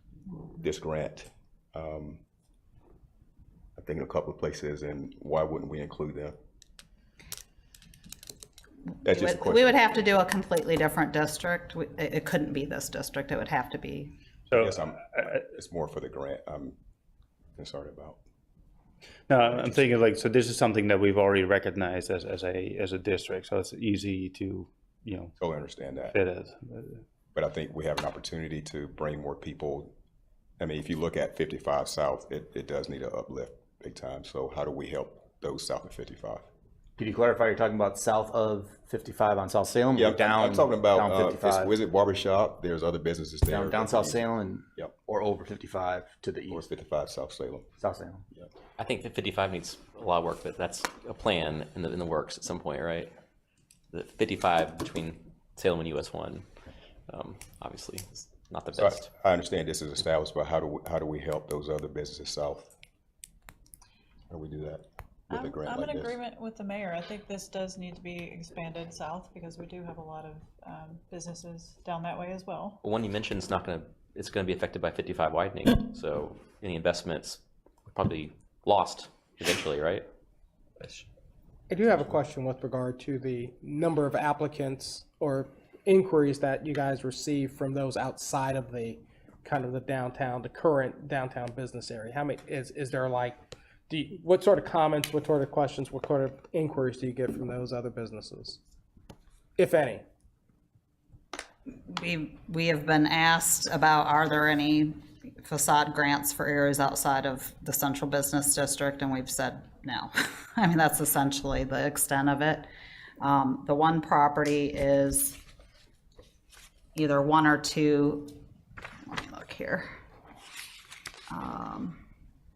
this grant. I think in a couple of places, and why wouldn't we include them? That's just a question. We would have to do a completely different district. It couldn't be this district. It would have to be. So yes, it's more for the grant I'm concerned about. No, I'm thinking like, so this is something that we've already recognized as a district, so it's easy to, Totally understand that. fit it. But I think we have an opportunity to bring more people. I mean, if you look at 55 South, it does need an uplift big time. So how do we help those south of 55? Could you clarify, you're talking about south of 55 on South Salem? Yeah, or down, I'm talking about down 55? Wizard Barbershop. There's other businesses there. Down South Salem and, yep. Or over 55 to the east? Or 55 South Salem. South Salem. Yeah. I think that 55 needs a lot of work, but that's a plan in the works at some point, right? The 55 between Salem and US 1, obviously, is not the best. I understand this is established, but how do we help those other businesses south? How do we do that? I'm in agreement with the mayor. I think this does need to be expanded south because we do have a lot of businesses down that way as well. One you mentioned is it's going to be affected by 55 widening. So any investments are probably lost eventually, right? I do have a question with regard to the number of applicants or inquiries that you guys receive from those outside of the kind of the current downtown business area. How many is there like? What sort of comments, what sort of questions, what sort of inquiries do you get from those other businesses, if any? We have been asked about, are there any facade grants for areas outside of the central business district, and we've said no. I mean, that's essentially the extent of it. The one property is either 1 or 2, let me look here.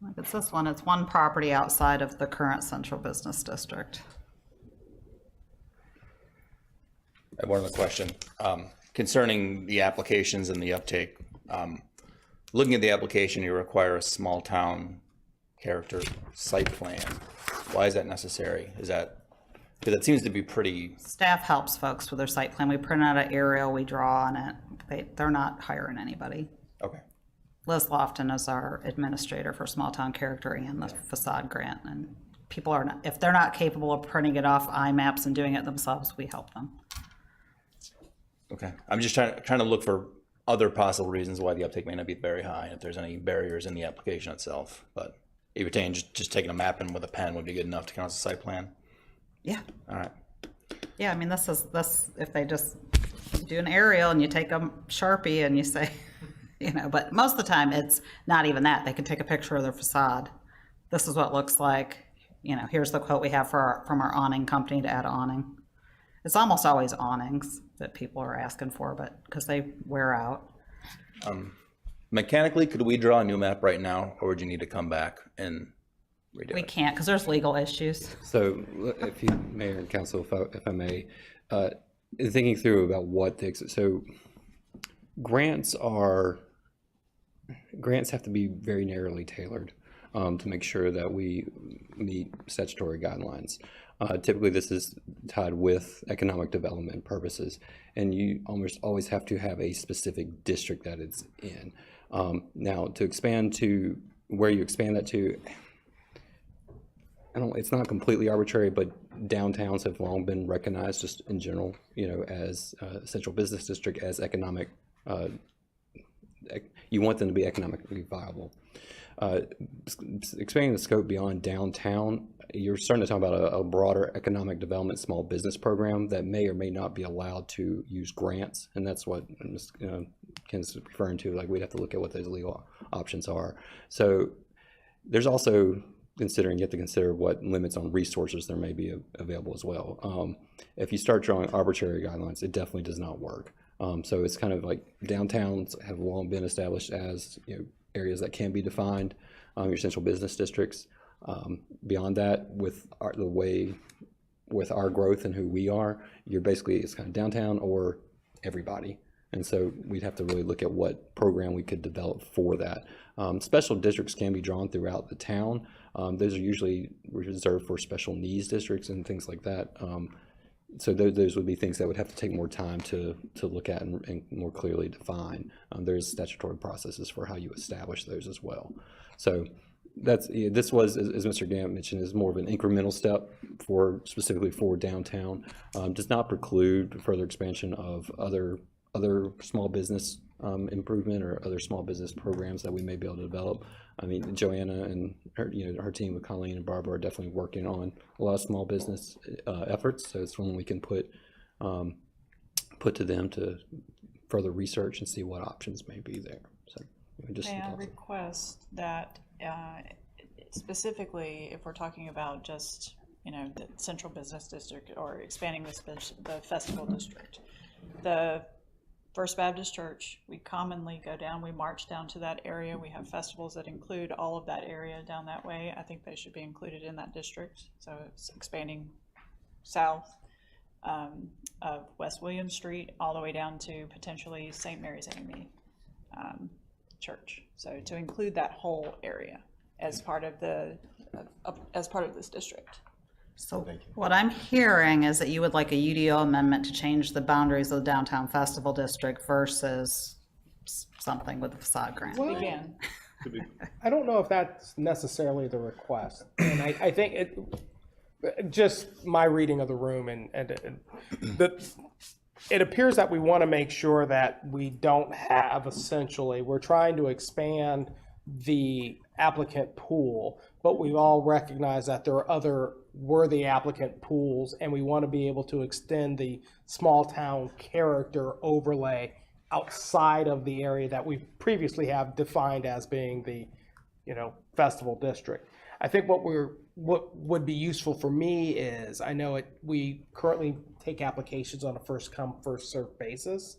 Like it's this one, it's one property outside of the current central business district. I have one other question. Concerning the applications and the uptake, looking at the application, you require a small town character site plan. Why is that necessary? Is that, because it seems to be pretty. Staff helps folks with their site plan. We print out an aerial, we draw on it. They're not hiring anybody. Okay. Liz Lofton is our administrator for small town character and the facade grant, and people are not, if they're not capable of printing it off IMAPs and doing it themselves, we help them. Okay, I'm just trying to look for other possible reasons why the uptake may not be very high, if there's any barriers in the application itself. But you're saying just taking a map in with a pen would be good enough to count as a site plan? Yeah. All right. Yeah, I mean, this if they just do an aerial and you take a Sharpie and you say, but most of the time it's not even that. They can take a picture of their facade. This is what it looks like. Here's the quote we have from our awning company to add awning. It's almost always awnings that people are asking for, but because they wear out. Mechanically, could we draw a new map right now, or would you need to come back and We can't, because there's legal issues. So if you, Mayor and Council, if I may, thinking through about what so grants have to be very narrowly tailored to make sure that we meet statutory guidelines. Typically, this is tied with economic development purposes, and you almost always have to have a specific district that it's in. Now, to expand to where you expand that to, it's not completely arbitrary, but downtowns have long been recognized, just in general, as central business district, as economic. You want them to be economically viable. Expanding the scope beyond downtown, you're starting to talk about a broader economic development small business program that may or may not be allowed to use grants, and that's what Ken's referring to. Like, we'd have to look at what those legal options are. So there's also you have to consider what limits on resources there may be available as well. If you start drawing arbitrary guidelines, it definitely does not work. So it's kind of like downtowns have long been established as areas that can be defined, your central business districts. Beyond that, with our growth and who we are, it's kind of downtown or everybody. And so we'd have to really look at what program we could develop for that. Special districts can be drawn throughout the town. Those are usually reserved for special needs districts and things like that. So those would be things that would have to take more time to look at and more clearly define. There's statutory processes for how you establish those as well. So this was, as Mr. Gant mentioned, is more of an incremental step specifically for downtown. Does not preclude further expansion of other small business improvement or other small business programs that we may be able to develop. I mean, Joanna and her team with Colleen and Barbara are definitely working on a lot of small business efforts. So it's one we can put to them to further research and see what options may be there. So may I request that specifically, if we're talking about just the central business district or expanding the festival district, the First Baptist Church, we commonly go down, we march down to that area. We have festivals that include all of that area down that way. I think they should be included in that district. So it's expanding south of West William Street all the way down to potentially St. Mary's AME Church. So to include that whole area as part of this district. So what I'm hearing is that you would like a UDO amendment to change the boundaries of the downtown festival district versus something with the facade grant. Well, I don't know if that's necessarily the request. And I think just my reading of the room and it appears that we want to make sure that we don't have we're trying to expand the applicant pool, but we all recognize that there are other worthy applicant pools, and we want to be able to extend the small town character overlay outside of the area that we previously have defined as being the festival district. I think what would be useful for me is, I know we currently take applications on a first come first served basis.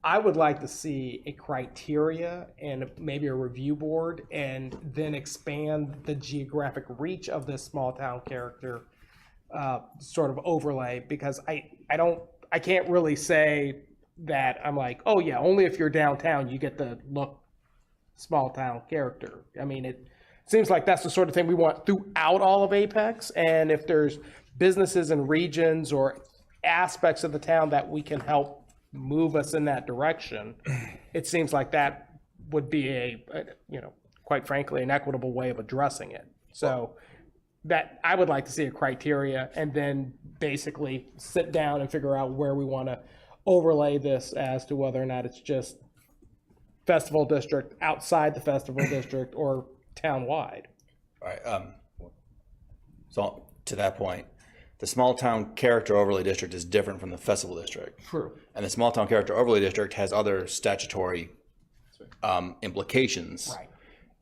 I would like to see a criteria and maybe a review board, and then expand the geographic reach of this small town character sort of overlay, because I can't really say that I'm like, oh yeah, only if you're downtown you get the look small town character. I mean, it seems like that's the sort of thing we want throughout all of Apex, and if there's businesses and regions or aspects of the town that we can help move us in that direction, it seems like that would be quite frankly, an equitable way of addressing it. So that I would like to see a criteria, and then basically sit down and figure out where we want to overlay this as to whether or not it's just festival district, outside the festival district, or town-wide. All right. So to that point, the small town character overlay district is different from the festival district. True. And the small town character overlay district has other statutory implications. Right.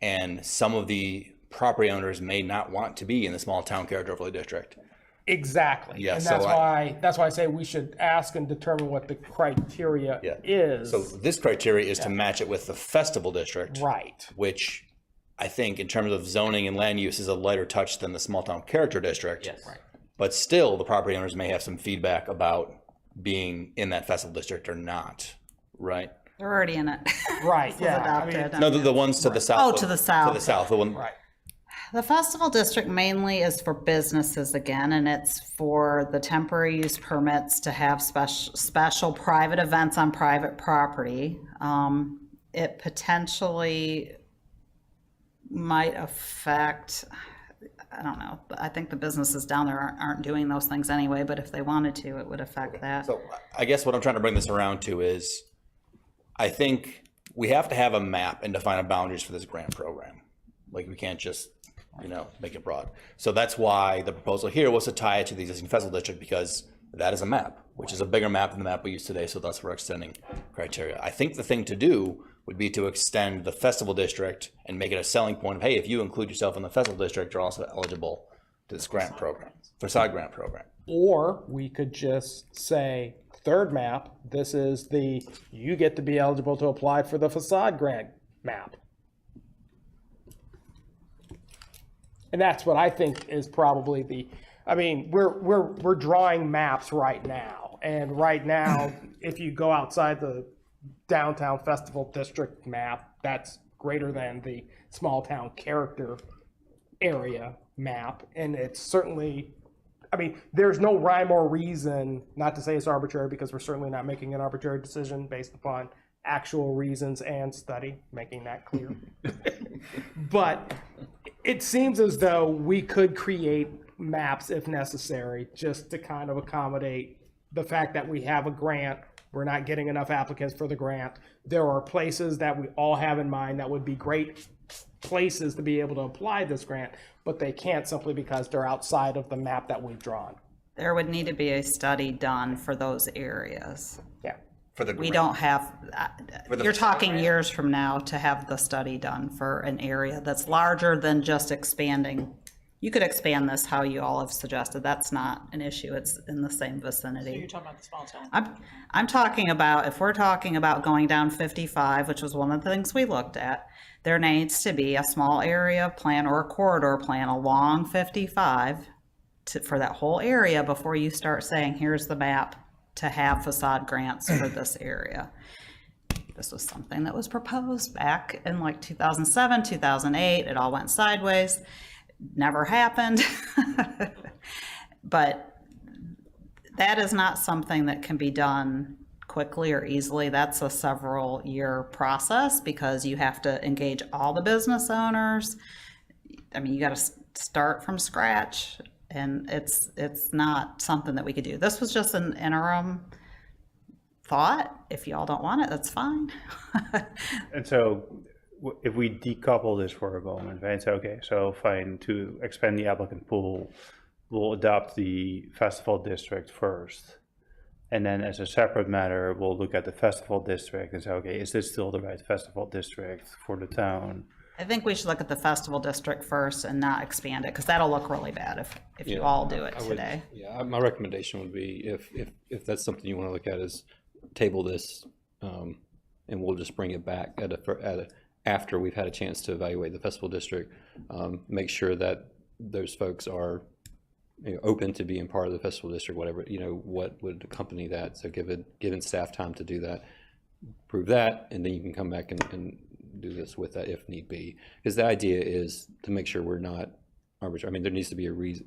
And some of the property owners may not want to be in the small town character overlay district. Exactly. Yeah, and so that's why I say we should ask and determine what the criteria is. So this criteria is to match it with the festival district. Right. Which I think in terms of zoning and land use is a lighter touch than the small town character district. Yes. Right. But still, the property owners may have some feedback about being in that festival district or not, right? They're already in it. Right, This is yeah. I adopted. mean, No, the ones to the south. Oh, to the south. To the south, the one. right. The festival district mainly is for businesses again, and it's for the temporary use permits to have special private events on private property. It potentially might affect, I don't know, but I think the businesses down there aren't doing those things anyway, but if they wanted to, it would affect that. So I guess what I'm trying to bring this around to is, I think we have to have a map and define boundaries for this grant program. Like, we can't just, make it broad. So that's why the proposal here was to tie it to the existing festival district, because that is a map, which is a bigger map than the map we use today. So that's where we're extending criteria. I think the thing to do would be to extend the festival district and make it a selling point of, hey, if you include yourself in the festival district, you're also eligible to this grant program, facade grant program. Or we could just say, third map, this is you get to be eligible to apply for the facade grant map. And that's what I think is probably we're drawing maps right now. And right now, if you go outside the downtown festival district map, that's greater than the small town character area map. And it's certainly, there's no rhyme or reason, not to say it's arbitrary, because we're certainly not making an arbitrary decision based upon actual reasons and study, making that clear. But it seems as though we could create maps if necessary, just to kind of accommodate the fact that we have a grant, we're not getting enough applicants for the grant. There are places that we all have in mind that would be great places to be able to apply this grant, but they can't simply because they're outside of the map that we've drawn. There would need to be a study done for those areas. Yeah. For the We grant. don't have, For the you're facade talking grant? years from now to have the study done for an area that's larger than just expanding. You could expand this how you all have suggested. That's not an issue. It's in the same vicinity. You're talking about the small town. I'm talking about, if we're talking about going down 55, which was one of the things we looked at, there needs to be a small area plan or a corridor plan along 55 for that whole area before you start saying, here's the map to have facade grants for this area. This was something that was proposed back in like 2007, 2008. It all went sideways. Never happened. But that is not something that can be done quickly or easily. That's a several year process because you have to engage all the business owners. You got to start from scratch, and it's not something that we could do. This was just an interim thought. If y'all don't want it, that's fine. And so if we decouple this for a moment, right? So, okay, so fine, to expand the applicant pool, we'll adopt the festival district first. And then as a separate matter, we'll look at the festival district and say, okay, is this still the right festival district for the town? I think we should look at the festival district first and not expand it, because that'll look really bad if you all do it today. My recommendation would be if that's something you want to look at, is table this, and we'll just bring it back after we've had a chance to evaluate the festival district. Make sure that those folks are open to being part of the festival district, whatever, what would accompany that. So given staff time to do that, prove that, and then you can come back and do this with that if need be. Because the idea is to make sure we're not arbitrary. There needs to be a reason.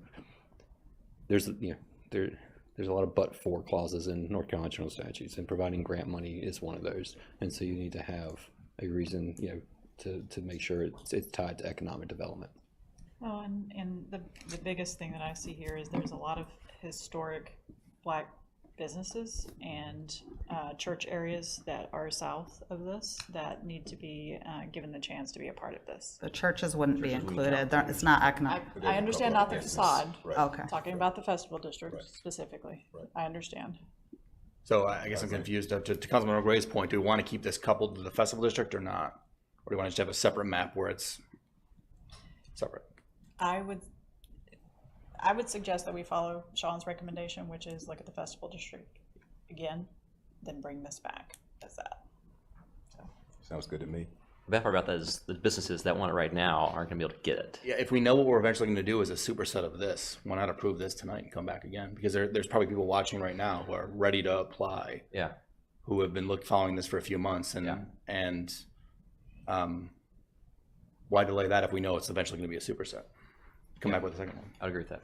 There's a lot of but-for clauses in North Carolina general statutes, and providing grant money is one of those. And so you need to have a reason, to make sure it's tied to economic development. Oh, and the biggest thing that I see here is there's a lot of historic Black businesses and church areas that are south of this that need to be given the chance to be a part of this. The churches wouldn't be included. It's not economic. I understand not the facade. Okay. Talking about the festival district specifically. I understand. So I guess I'm confused. To Councilman Gray's point, do we want to keep this coupled to the festival district or not? Or do we want to just have a separate map where it's separate? I would suggest that we follow Sean's recommendation, which is look at the festival district again, then bring this back as that. Sounds good to me. The bad part about that is the businesses that want it right now aren't going to be able to get it. Yeah, if we know what we're eventually going to do is a superset of this, why not approve this tonight and come back again? Because there's probably people watching right now who are ready to apply. Yeah. Who have been following this for a few months, and why delay that if we know it's eventually going to be a superset? Come back with a second one. I'd agree with that.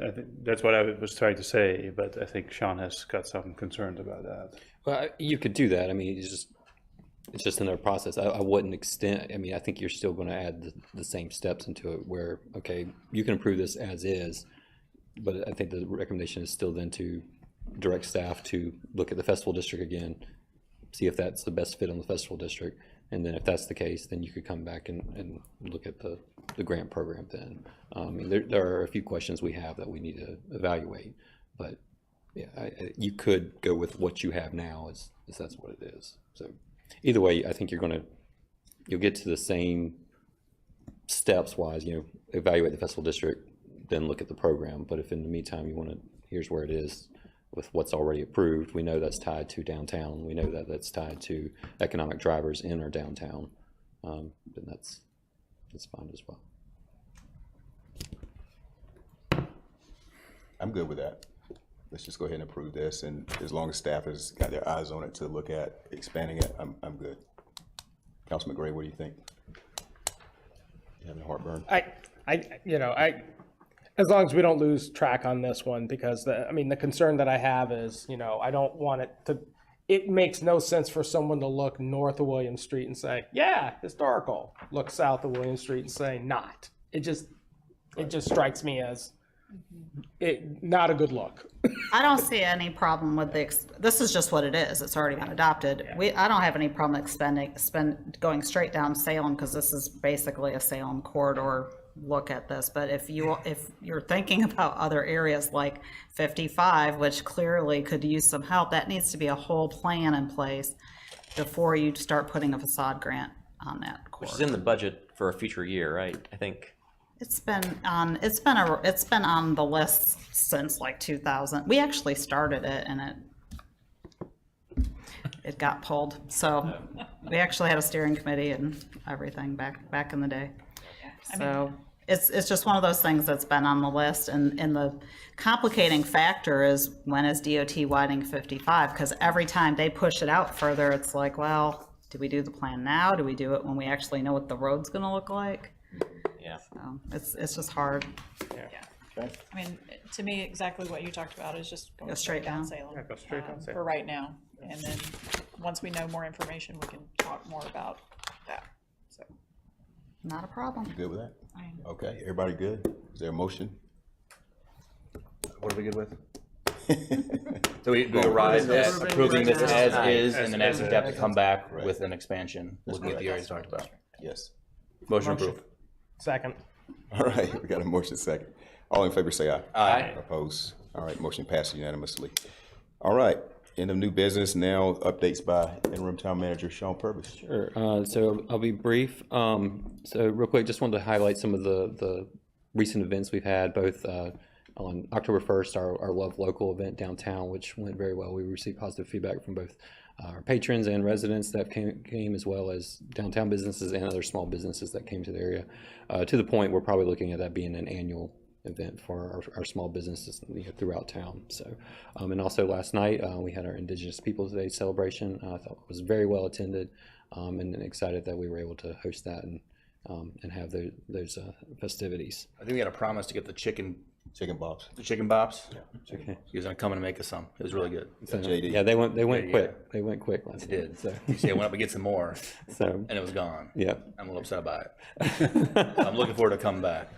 I think that's what I was trying to say, but I think Sean has got some concerns about that. Well, you could do that. I mean, it's just another process. I wouldn't extend. I mean, I think you're still going to add the same steps into it. Where okay, you can approve this as is, but I think the recommendation is still then to direct staff to look at the festival district again, see if that's the best fit on the festival district, and then if that's the case, then you could come back and look at the grant program then. I mean, there are a few questions we have that we need to evaluate, but yeah, you could go with what you have now as that's what it is. So either way, I think you'll get to the same steps wise, evaluate the festival district, then look at the program. But if in the meantime you want to, here's where it is with what's already approved. We know that's tied to downtown. We know that that's tied to economic drivers in our downtown. Then that's fine as well. I'm good with that. Let's just go ahead and approve this, and as long as staff has got their eyes on it to look at expanding it, I'm good. Councilman Gray, what do you think? You having heartburn? As long as we don't lose track on this one, because the concern that I have is, I don't want it makes no sense for someone to look north of William Street and say, yeah, historical. Look south of William Street and say, not. It just strikes me as not a good look. I don't see any problem with this is just what it is. It's already been adopted. I don't have any problem going straight down Salem, because this is basically a Salem corridor look at this. But if you're thinking about other areas like 55, which clearly could use some help, that needs to be a whole plan in place before you start putting a facade grant on that corridor. Which is in the budget for a future year, right? I think. It's been on the list since like 2000. We actually started it and it got pulled. So we actually had a steering committee and everything back in the day. So it's just one of those things that's been on the list, and the complicating factor is, when is DOT widening 55? Because every time they push it out further, it's like, well, do we do the plan now? Do we do it when we actually know what the road's going to look like? Yeah. So it's just hard. Yeah. I mean, to me, exactly what you talked about is just go straight down Salem. Yeah, go straight down Salem. For right now, and then once we know more information, we can talk more about that. So. Not a problem. You good with that? Okay, everybody good? Is there a motion? What are we good with? So we arrive at approving this as is, and then as we have to come back with an expansion, looking at the areas talked about. Yes. Motion approved. Second. All right, we got a motion second. All in favor say aye. Aye. Opposed? All right, motion passes unanimously. All right, end of new business now, updates by interim town manager Sean Purvis. Sure. So I'll be brief. So real quick, just wanted to highlight some of the recent events we've had, both on October 1st, our Love Local event downtown, which went very well. We received positive feedback from both our patrons and residents that came, as well as downtown businesses and other small businesses that came to the area, to the point we're probably looking at that being an annual event for our small businesses throughout town. So, and also last night we had our Indigenous Peoples Day celebration. I thought it was very well attended, and excited that we were able to host that and have those festivities. I think we had a promise to get the chicken bops. The chicken bops. Yeah. Okay. He was gonna come in and make us some. It was really good. So, yeah, they went quick. Yeah. They went quick last night. They did. So you see, I went up to get some more, and it was gone. Yeah, I'm a little upset about it. I'm looking forward to coming back.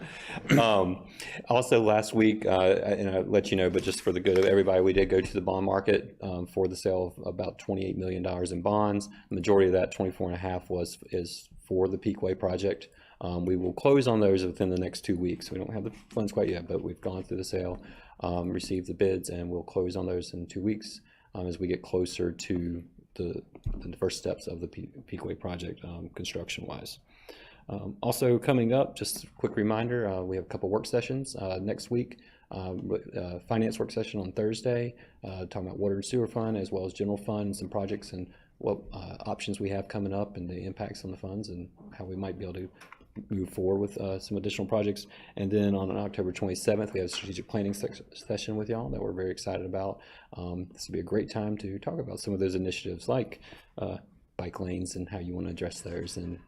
Also, last week, and I'll let you know, but just for the good of everybody, we did go to the bond market for the sale of about $28 million in bonds. The majority of that, 24.5, is for the Peakway project. We will close on those within the next 2 weeks. We don't have the funds quite yet, but we've gone through the sale, received the bids, and we'll close on those in 2 weeks as we get closer to the first steps of the Peakway project construction-wise. Also coming up, just a quick reminder, we have a couple work sessions next week. Finance work session on Thursday, talking about water and sewer fund as well as general funds and projects and what options we have coming up and the impacts on the funds and how we might be able to move forward with some additional projects. And then on October 27th, we have a strategic planning session with y'all that we're very excited about. This will be a great time to talk about some of those initiatives like bike lanes and how you want to address those, and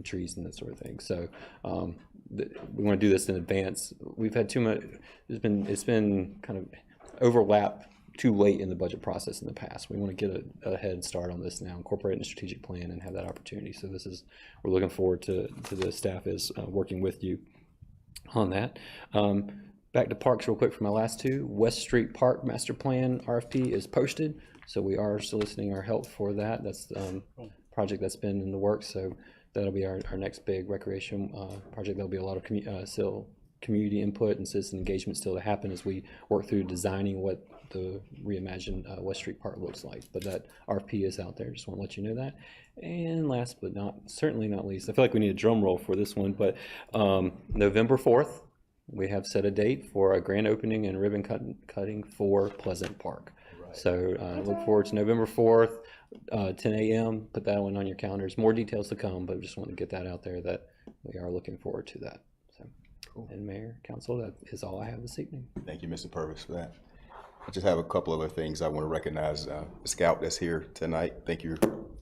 trees and that sort of thing. So we want to do this in advance. We've had too much. It's been kind of overlap too late in the budget process in the past. We want to get a head start on this now, incorporate it in the strategic plan, and have that opportunity. So we're looking forward to the staff is working with you on that. Back to parks real quick for my last two. West Street Park Master Plan RFP is posted, so we are soliciting our help for that. That's the project that's been in the works, so that'll be our next big recreation project. There'll be a lot of still community input and citizen engagement still to happen as we work through designing what the reimagined West Street Park looks like. But that RFP is out there. Just want to let you know that. And last but certainly not least, I feel like we need a drum roll for this one, but November 4th, we have set a date for a grand opening and ribbon cutting for Pleasant Park. Right. So look forward to November 4th, 10 a.m. Put that one on your calendars. More details to come, but just want to get that out there that we are looking forward to that. So, cool. And Mayor, Council, that is all I have this evening. Thank you, Mr. Purvis, for that. I just have a couple other things. I want to recognize the scout that's here tonight. Thank you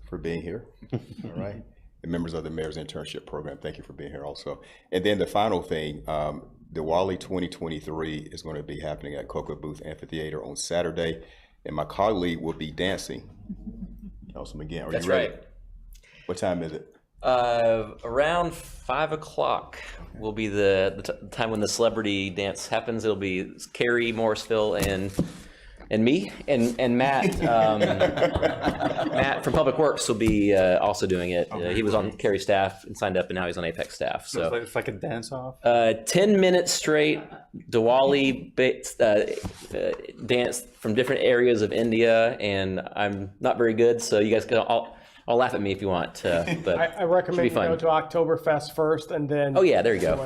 for being here. All right. The members of the Mayor's Internship Program, thank you for being here also. And then the final thing, Diwali 2023 is going to be happening at Cocoa Booth Amphitheater on Saturday, and my colleague will be dancing. Councilman McGinn, are you ready? Right. What time is it? Around 5 o'clock will be the time when the celebrity dance happens. It'll be Carrie Morrisville and me and Matt. Matt from Public Works will be also doing it. He was on Carrie's staff and signed up, and now he's on Apex staff. So it's like a dance off. 10 minutes straight Diwali dance from different areas of India, and I'm not very good, so you guys can I'll laugh at me if you want, but I recommend you go to Oktoberfest first, and then. Oh yeah, there you go.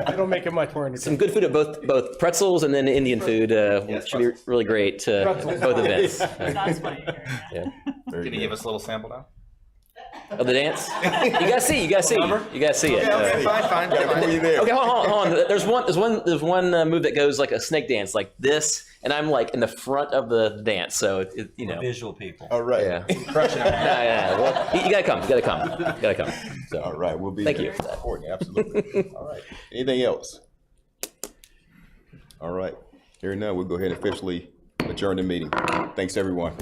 It'll make it much more entertaining. Some good food at both pretzels and then Indian food. Should be really great both events. That's funny. Yeah. Can you give us a little sample now? Of the dance? You gotta see it. Okay, fine. Okay, hold on. There's one move that goes like a snake dance, like this, and I'm like in the front of the dance, so Visual people. All right. Yeah. Yeah. Well, you gotta come. So, all right, we'll be thank there. you for that. Supporting, absolutely. All right. Anything else? All right. Hearing none, we'll go ahead and officially adjourn the meeting. Thanks, everyone.